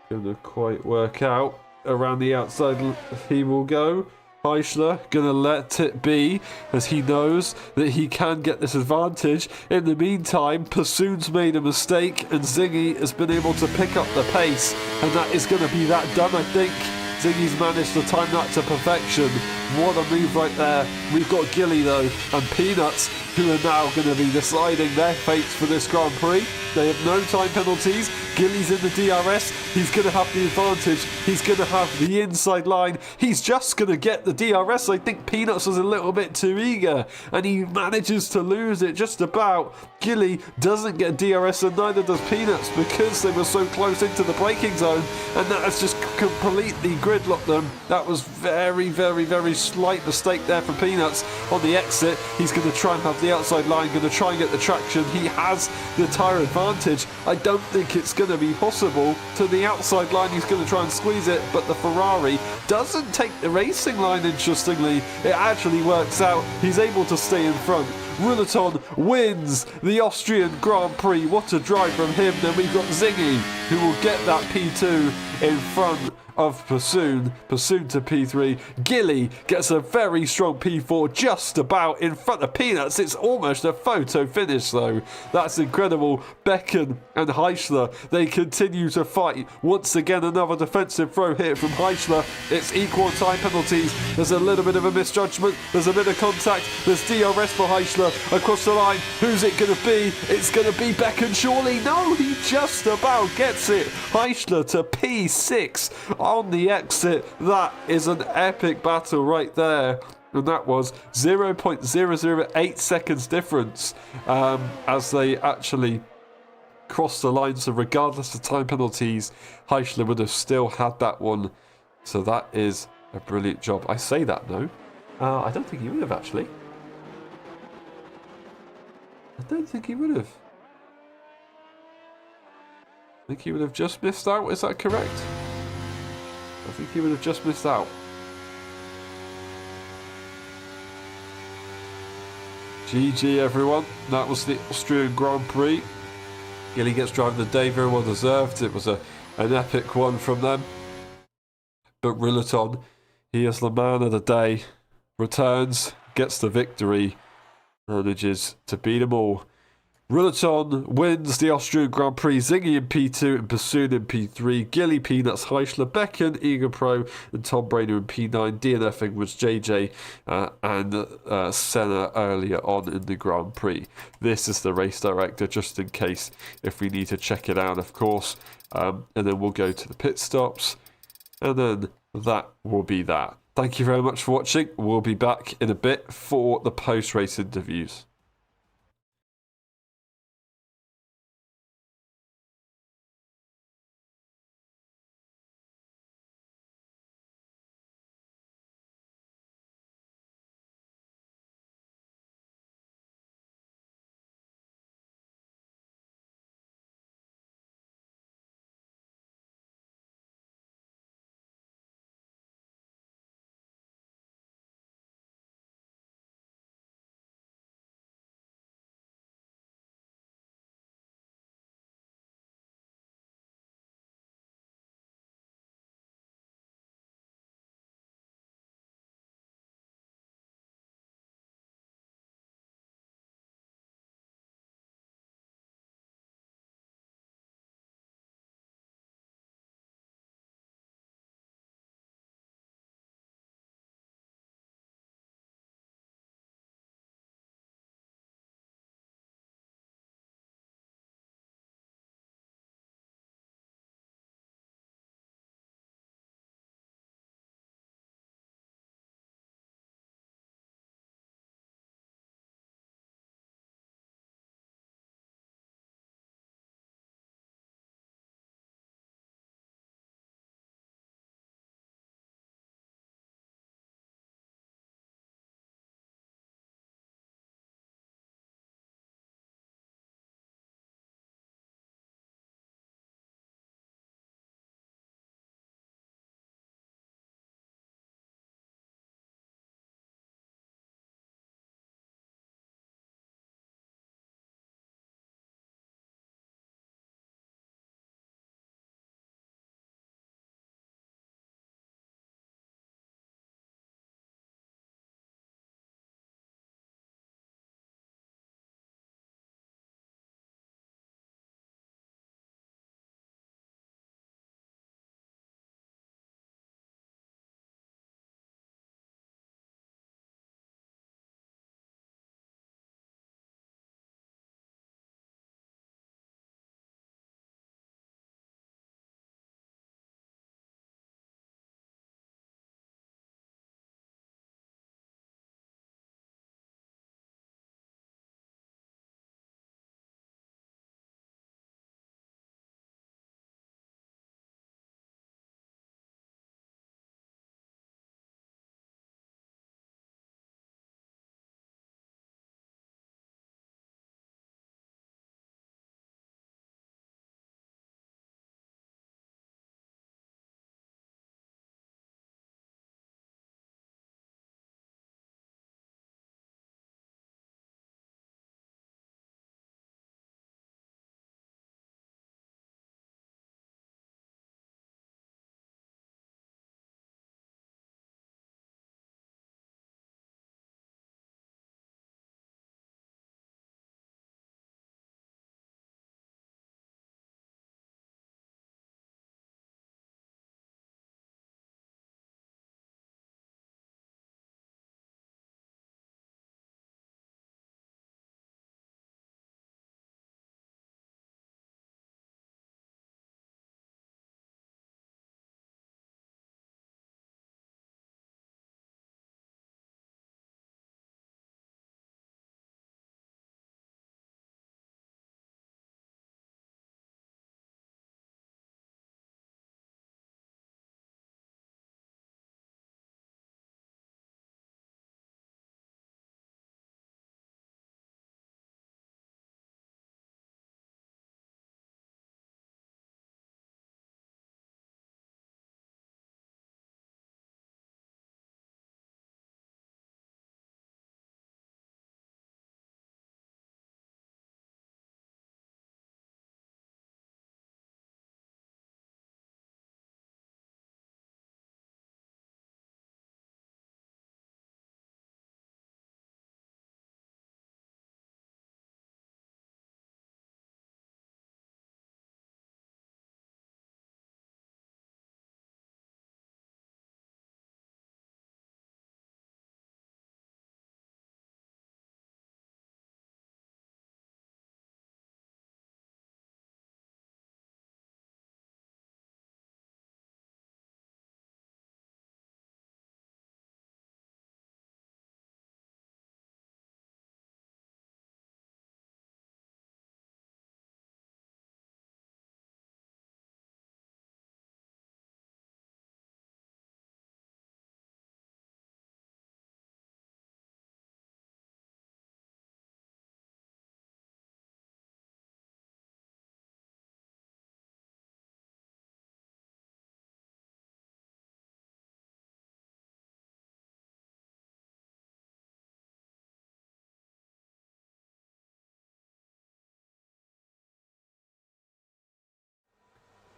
Gonna quite work out. Around the outside he will go. Heichler gonna let it be, as he knows that he can get this advantage. In the meantime, Pursuit's made a mistake, and Zingy has been able to pick up the pace, and that is gonna be that done, I think. Zingy's managed to time that to perfection. What a move right there. We've got Gilly though, and Peanuts, who are now going to be deciding their fates for this Grand Prix. They have no time penalties. Gilly's in the DRS. He's going to have the advantage. He's going to have the inside line. He's just going to get the DRS. I think Peanuts was a little bit too eager, and he manages to lose it just about. Gilly doesn't get DRS, and neither does Peanuts, because they were so close into the braking zone, and that has just completely gridlocked them. That was very, very, very slight mistake there for Peanuts on the exit. He's going to try and have the outside line, going to try and get the traction. He has the tyre advantage. I don't think it's going to be possible. To the outside line, he's going to try and squeeze it, but the Ferrari doesn't take the racing line, interestingly. It actually works out. He's able to stay in front. Rouleton wins the Austrian Grand Prix. What a drive from him. Then we've got Zingy, who will get that P2 in front of Pursuit to P3. Gilly gets a very strong P4 just about in front of Peanuts. It's almost a photo finish though. That's incredible. Becken and Heichler, they continue to fight. Once again, another defensive throw here from Heichler. It's equal time penalties. There's a little bit of a misjudgment. There's a bit of contact. There's DRS for Heichler across the line. Who's it going to be? It's going to be Becken, surely. No, he just about gets it. Heichler to P6 on the exit. That is an epic battle right there. And that was 0.008 seconds difference as they actually crossed the line. So regardless of time penalties, Heichler would have still had that one. So that is a brilliant job. I say that, no. I don't think he would have, actually. I don't think he would have. I think he would have just missed out. Is that correct? I think he would have just missed out. GG, everyone. That was the Austrian Grand Prix. Gilly gets driving the day, very well deserved. It was an epic one from them. But Rouleton, he is the man of the day. Returns, gets the victory, manages to beat them all. Rouleton wins the Austrian Grand Prix. Zingy in P2 and Pursuit in P3. Gilly, Peanuts, Heichler, Becken, Eager Pro, and Tom Brainer in P9. DNFing was JJ and Senna earlier on in the Grand Prix. This is the race director, just in case if we need to check it out, of course. And then we'll go to the pit stops. And then that will be that. Thank you very much for watching. We'll be back in a bit for the post-race interviews.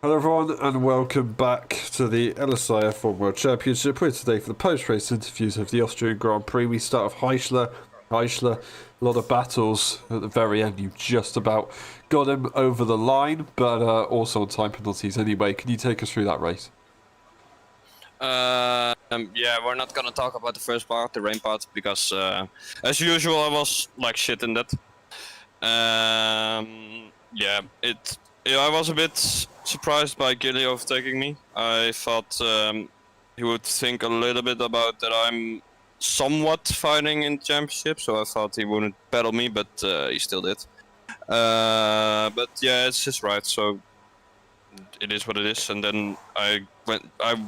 Hello everyone and welcome back to the LSI F1 World Championship. We're today for the post-race interviews of the Austrian Grand Prix. We start off Heichler, a lot of battles at the very end. You just about got him over the line, but also on time penalties anyway. Can you take us through that race? Yeah, we're not gonna talk about the first part, the rain part, because as usual I was like shit in that. I was a bit surprised by Gilly overtaking me. I thought he would think a little bit about that I'm somewhat fighting in the championship, so I thought he wouldn't battle me, but he still did. But yeah, it's his right, so it is what it is. And then I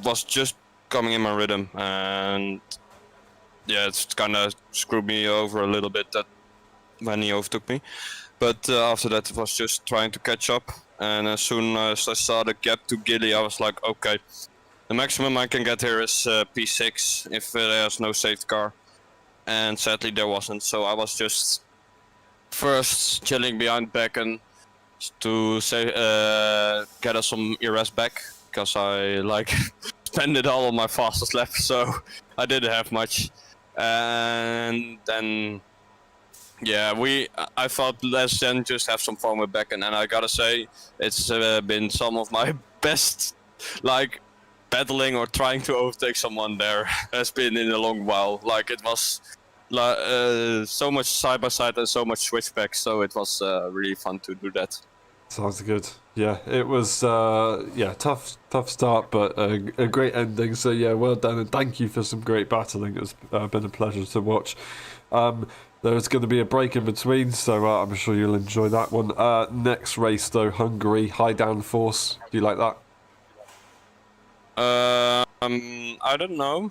was just coming in my rhythm, and yeah, it's kind of screwed me over a little bit that when he overtook me. But after that, it was just trying to catch up. And as soon as I saw the gap to Gilly, I was like, okay, the maximum I can get here is P6 if there's no safety car. And sadly, there wasn't. So I was just first chilling behind Becken to say, get us some ERS back, because I like spent it all on my fastest lap, so I didn't have much. And then yeah, I thought let's then just have some fun with Becken, and I gotta say it's been some of my best like battling or trying to overtake someone there has been in a long while. Like it was so much side by side and so much switchback, so it was really fun to do that. Sounds good. Yeah, it was tough start, but a great ending. So yeah, well done, and thank you for some great battling. It's been a pleasure to watch. There's going to be a break in between, so I'm sure you'll enjoy that one. Next race though, Hungary, high downforce. Do you like that? I don't know.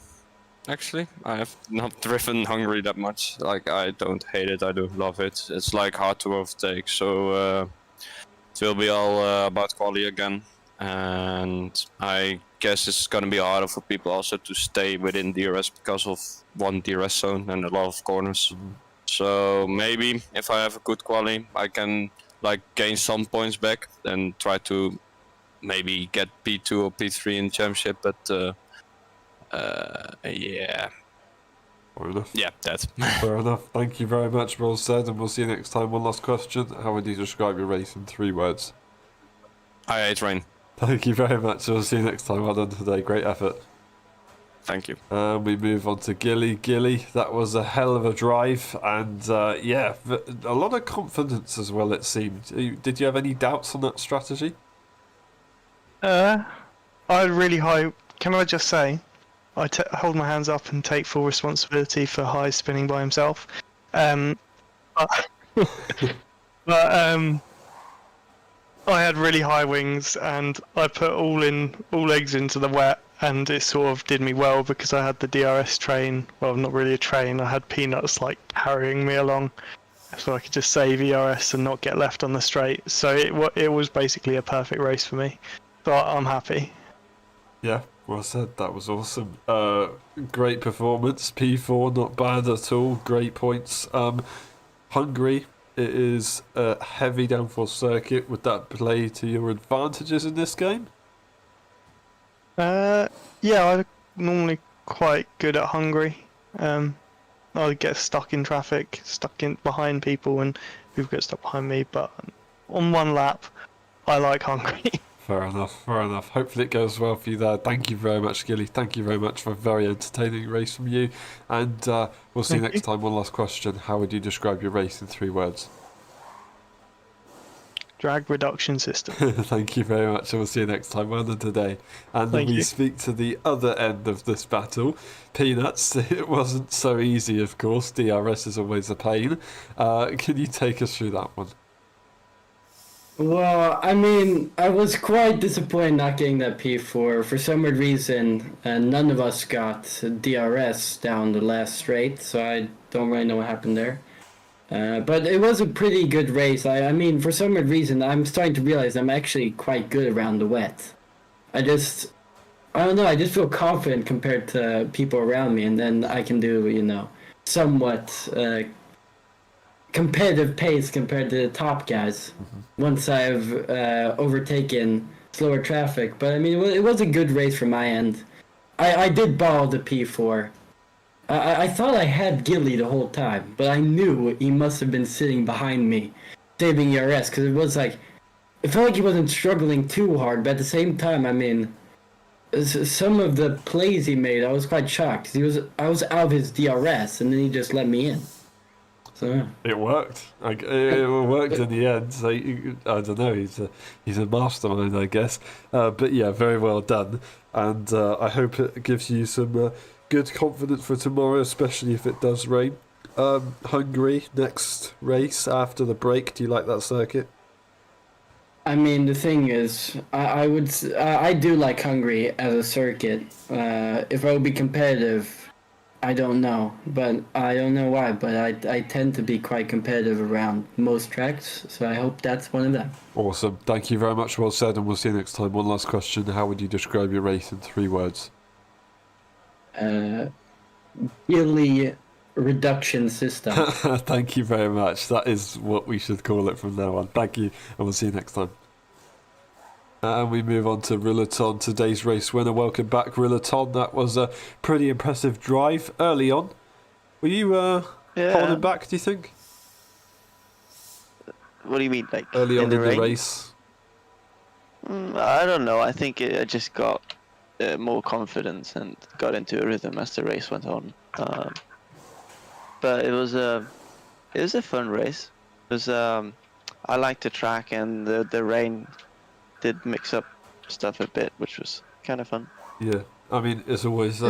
Actually, I have not driven Hungary that much. Like, I don't hate it, I do love it. It's like hard to overtake, so it will be all about quality again. And I guess it's gonna be harder for people also to stay within DRS because of one DRS zone and a lot of corners. So maybe if I have a good quality, I can like gain some points back and try to maybe get P2 or P3 in the championship. But yeah. Fair enough. Yeah, that's fair enough. Thank you very much, well said, and we'll see you next time. One last question: how would you describe your race in 3 words? I hate rain. Thank you very much. We'll see you next time. Well done today. Great effort. Thank you. We move on to Gilly. Gilly, that was a hell of a drive, and yeah, a lot of confidence as well, it seemed. Did you have any doubts on that strategy? I had really high. Can I just say, I hold my hands up and take full responsibility for High spinning by himself. But I had really high wings, and I put all eggs into the wet, and it sort of did me well because I had the DRS train. Well, not really a train. I had peanuts like carrying me along, so I could just save ERS and not get left on the straight. So it was basically a perfect race for me. So I'm happy. Yeah, well said. That was awesome. Great performance. P4, not bad at all. Great points. Hungary, it is a heavy downforce circuit. Would that play to your advantages in this game? Yeah, I'm normally quite good at Hungary. I get stuck in traffic, stuck in behind people, and people get stuck behind me. But on one lap, I like Hungary. Fair enough, fair enough. Hopefully it goes well for you there. Thank you very much, Gilly. Thank you very much for a very entertaining race from you. And we'll see you next time. One last question. How would you describe your race in 3 words? Drag reduction system. Thank you very much, and we'll see you next time. Well done today. And then we speak to the other end of this battle. Peanuts, it wasn't so easy, of course. DRS is always a pain. Can you take us through that one? Well, I mean, I was quite disappointed not getting that P4. For some weird reason, none of us got DRS down the last straight, so I don't really know what happened there. But it was a pretty good race. I mean, for some weird reason, I'm starting to realize I'm actually quite good around the wet. I don't know, I just feel confident compared to people around me, and then I can do, somewhat competitive pace compared to the top guys. Once I've overtaken slower traffic. But I mean, it was a good race from my end. I did borrow the P4. I thought I had Gilly the whole time, but I knew he must have been sitting behind me, saving ERS, because it felt like he wasn't struggling too hard, but at the same time, I mean, some of the plays he made, I was quite shocked. I was out of his DRS, and then he just let me in. So yeah. It worked. Like, it worked in the end. So I don't know. He's a mastermind, I guess. But yeah, very well done. And I hope it gives you some good confidence for tomorrow, especially if it does rain. Hungary, next race after the break. Do you like that circuit? I mean, the thing is, I do like Hungary as a circuit. If I would be competitive, I don't know, but I don't know why. But I tend to be quite competitive around most tracks, so I hope that's one of them. Awesome. Thank you very much. Well said, and we'll see you next time. One last question: how would you describe your race in 3 words? Gilly reduction system. Thank you very much. That is what we should call it from now on. Thank you, and we'll see you next time. And we move on to Rillaton, today's race winner. Welcome back, Rillaton. That was a pretty impressive drive early on. Were you holding back, do you think? What do you mean, like Early on in the rain? race? I don't know. I think I just got more confidence and got into a rhythm as the race went on. But it was a fun race. It was I liked the track, and the rain did mix up stuff a bit, which was kind of fun. Yeah. I mean, it's always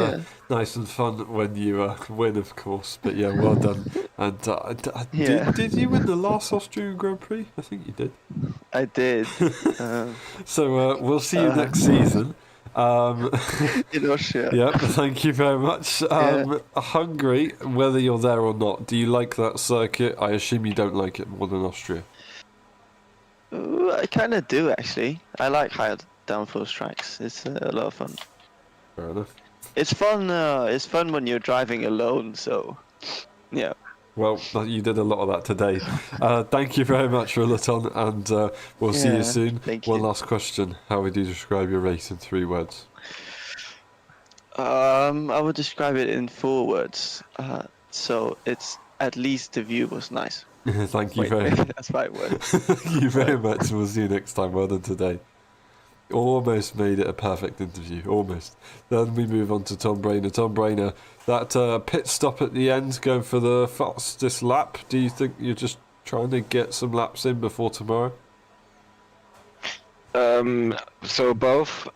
nice and fun when you win, of course. But yeah, well done. And Yeah. did you win the last Austrian Grand Prix? I think you did. I did. So we'll see you next season. Sure. Yeah, thank you very much. Hungary, whether you're there or not, do you like that circuit? I assume you don't like it more than Austria. Ooh, I kind of do, actually. I like higher downforce tracks. It's a lot of fun. Fair enough. It's fun. It's fun when you're driving alone. So, yeah. Well, you did a lot of that today. Thank you very much, Rillaton, and we'll see you soon. Thank One you. last question. How would you describe your race in 3 words? I would describe it in 4 words. So it's at least the view was nice. Thank you Wait, very much. that's 5 words. Thank you very much. We'll see you next time. Well done today. Almost made it a perfect interview. Almost. Then we move on to Tom Brainer. Tom Brainer, that pit stop at the end, going for the fastest lap. Do you think you're just trying to get some laps in before tomorrow? So both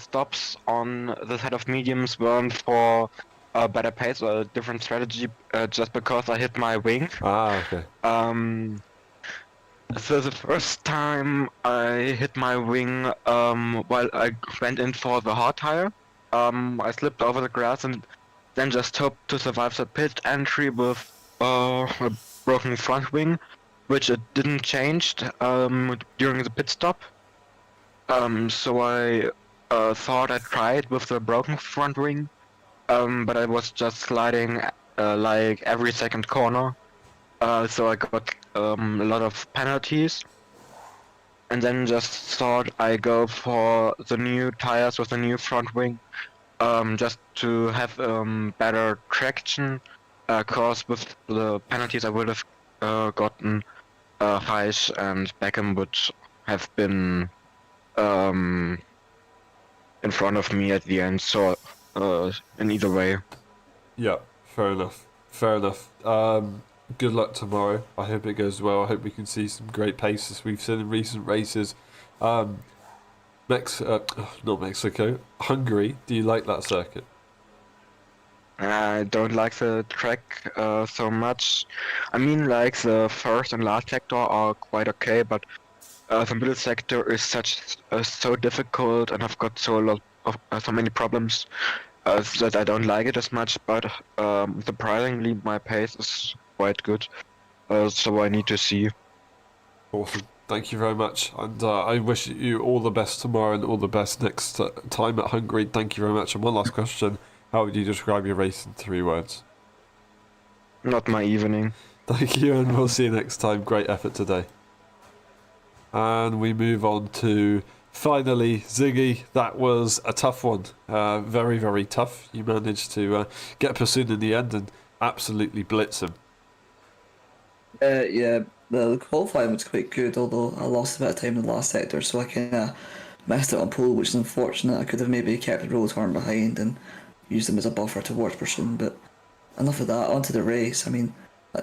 stops on the side of mediums weren't for a better pace or a different strategy, just because I hit my wing. Ah, okay. So the first time I hit my wing, while I went in for the hard tire, I slipped over the grass and then just hoped to survive the pit entry with a broken front wing, which it didn't change during the pit stop. So I thought I'd try it with the broken front wing, but I was just sliding like every second corner. So I got a lot of penalties, and then just thought I go for the new tires with the new front wing, just to have better traction. Cause with the penalties I would have gotten Heiss and Beckham would have been in front of me at the end. So in either way. Yeah, fair enough. Fair enough. Good luck tomorrow. I hope it goes well. I hope we can see some great paces we've seen in recent races. Not Mexico. Hungary. Do you like that circuit? I don't like the track so much. I mean, like the first and last sector are quite okay, but the middle sector is so difficult, and I've got so many problems that I don't like it as much. But surprisingly, my pace is quite good, so I need to see. Awesome. Thank you very much. And I wish you all the best tomorrow and all the best next time at Hungary. Thank you very much. And one last question. How would you describe your race in 3 words? Not my evening. Thank you, and we'll see you next time. Great effort today. And we move on to finally, Ziggy, that was a tough one. Very, very tough. You managed to get Pursuit in the end and absolutely blitz him. Yeah, the qualifying was quite good, although I lost a bit of time in the last sector, so I kind of missed it on pole, which is unfortunate. I could have maybe kept the road horn behind and used them as a buffer towards Pursuit, but enough of that. Onto the race. I mean,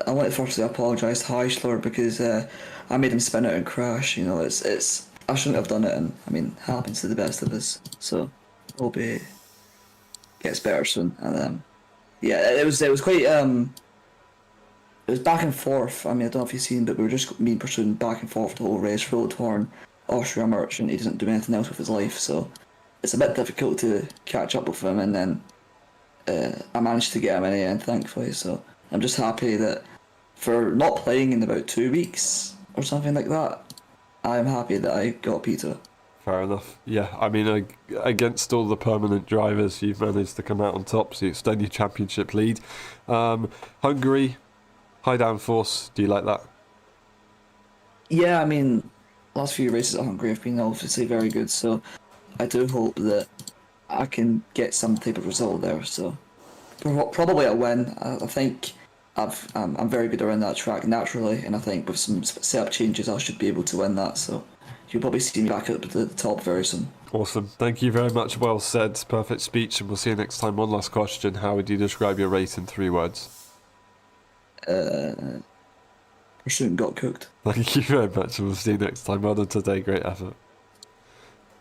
I want to firstly apologise to Heischler because I made him spin out and crash. You know, it's I shouldn't have done it, and I mean, it happens to the best of us. So, hope it gets better soon. And yeah, it was quite it was back and forth. I mean, I don't know if you've seen, but we were just me and pursuing back and forth the whole race. Road torn, Austria merchant. He doesn't do anything else with his life, so it's a bit difficult to catch up with him. And then I managed to get him in the end, thankfully. So I'm just happy that for not playing in about 2 weeks or something like that, I'm happy that I got Peter. Fair enough. Yeah, I mean, against all the permanent drivers, you've managed to come out on top, so you extend your championship lead. Hungary, high downforce, do you like that? Yeah, I mean, last few races at Hungary have been obviously very good, so I do hope that I can get some type of result there. So probably a win. I think I'm very good around that track naturally, and I think with some setup changes, I should be able to win that. So you'll probably see me back at the top very soon. Awesome. Thank you very much. Well said. Perfect speech, and we'll see you next time. One last question. How would you describe your race in 3 words? Pursuit got cooked. Thank you very much, and we'll see you next time. Well done today. Great effort.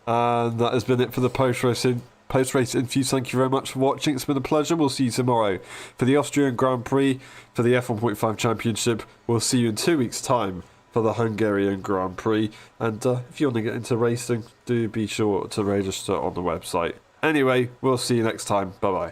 And that has been it for the post-race interviews. Thank you very much for watching. It's been a pleasure. We'll see you tomorrow for the Austrian Grand Prix, for the F1.5 Championship. We'll see you in 2 weeks' time for the Hungarian Grand Prix. And if you want to get into racing, do be sure to register on the website. Anyway, we'll see you next time. Bye-bye.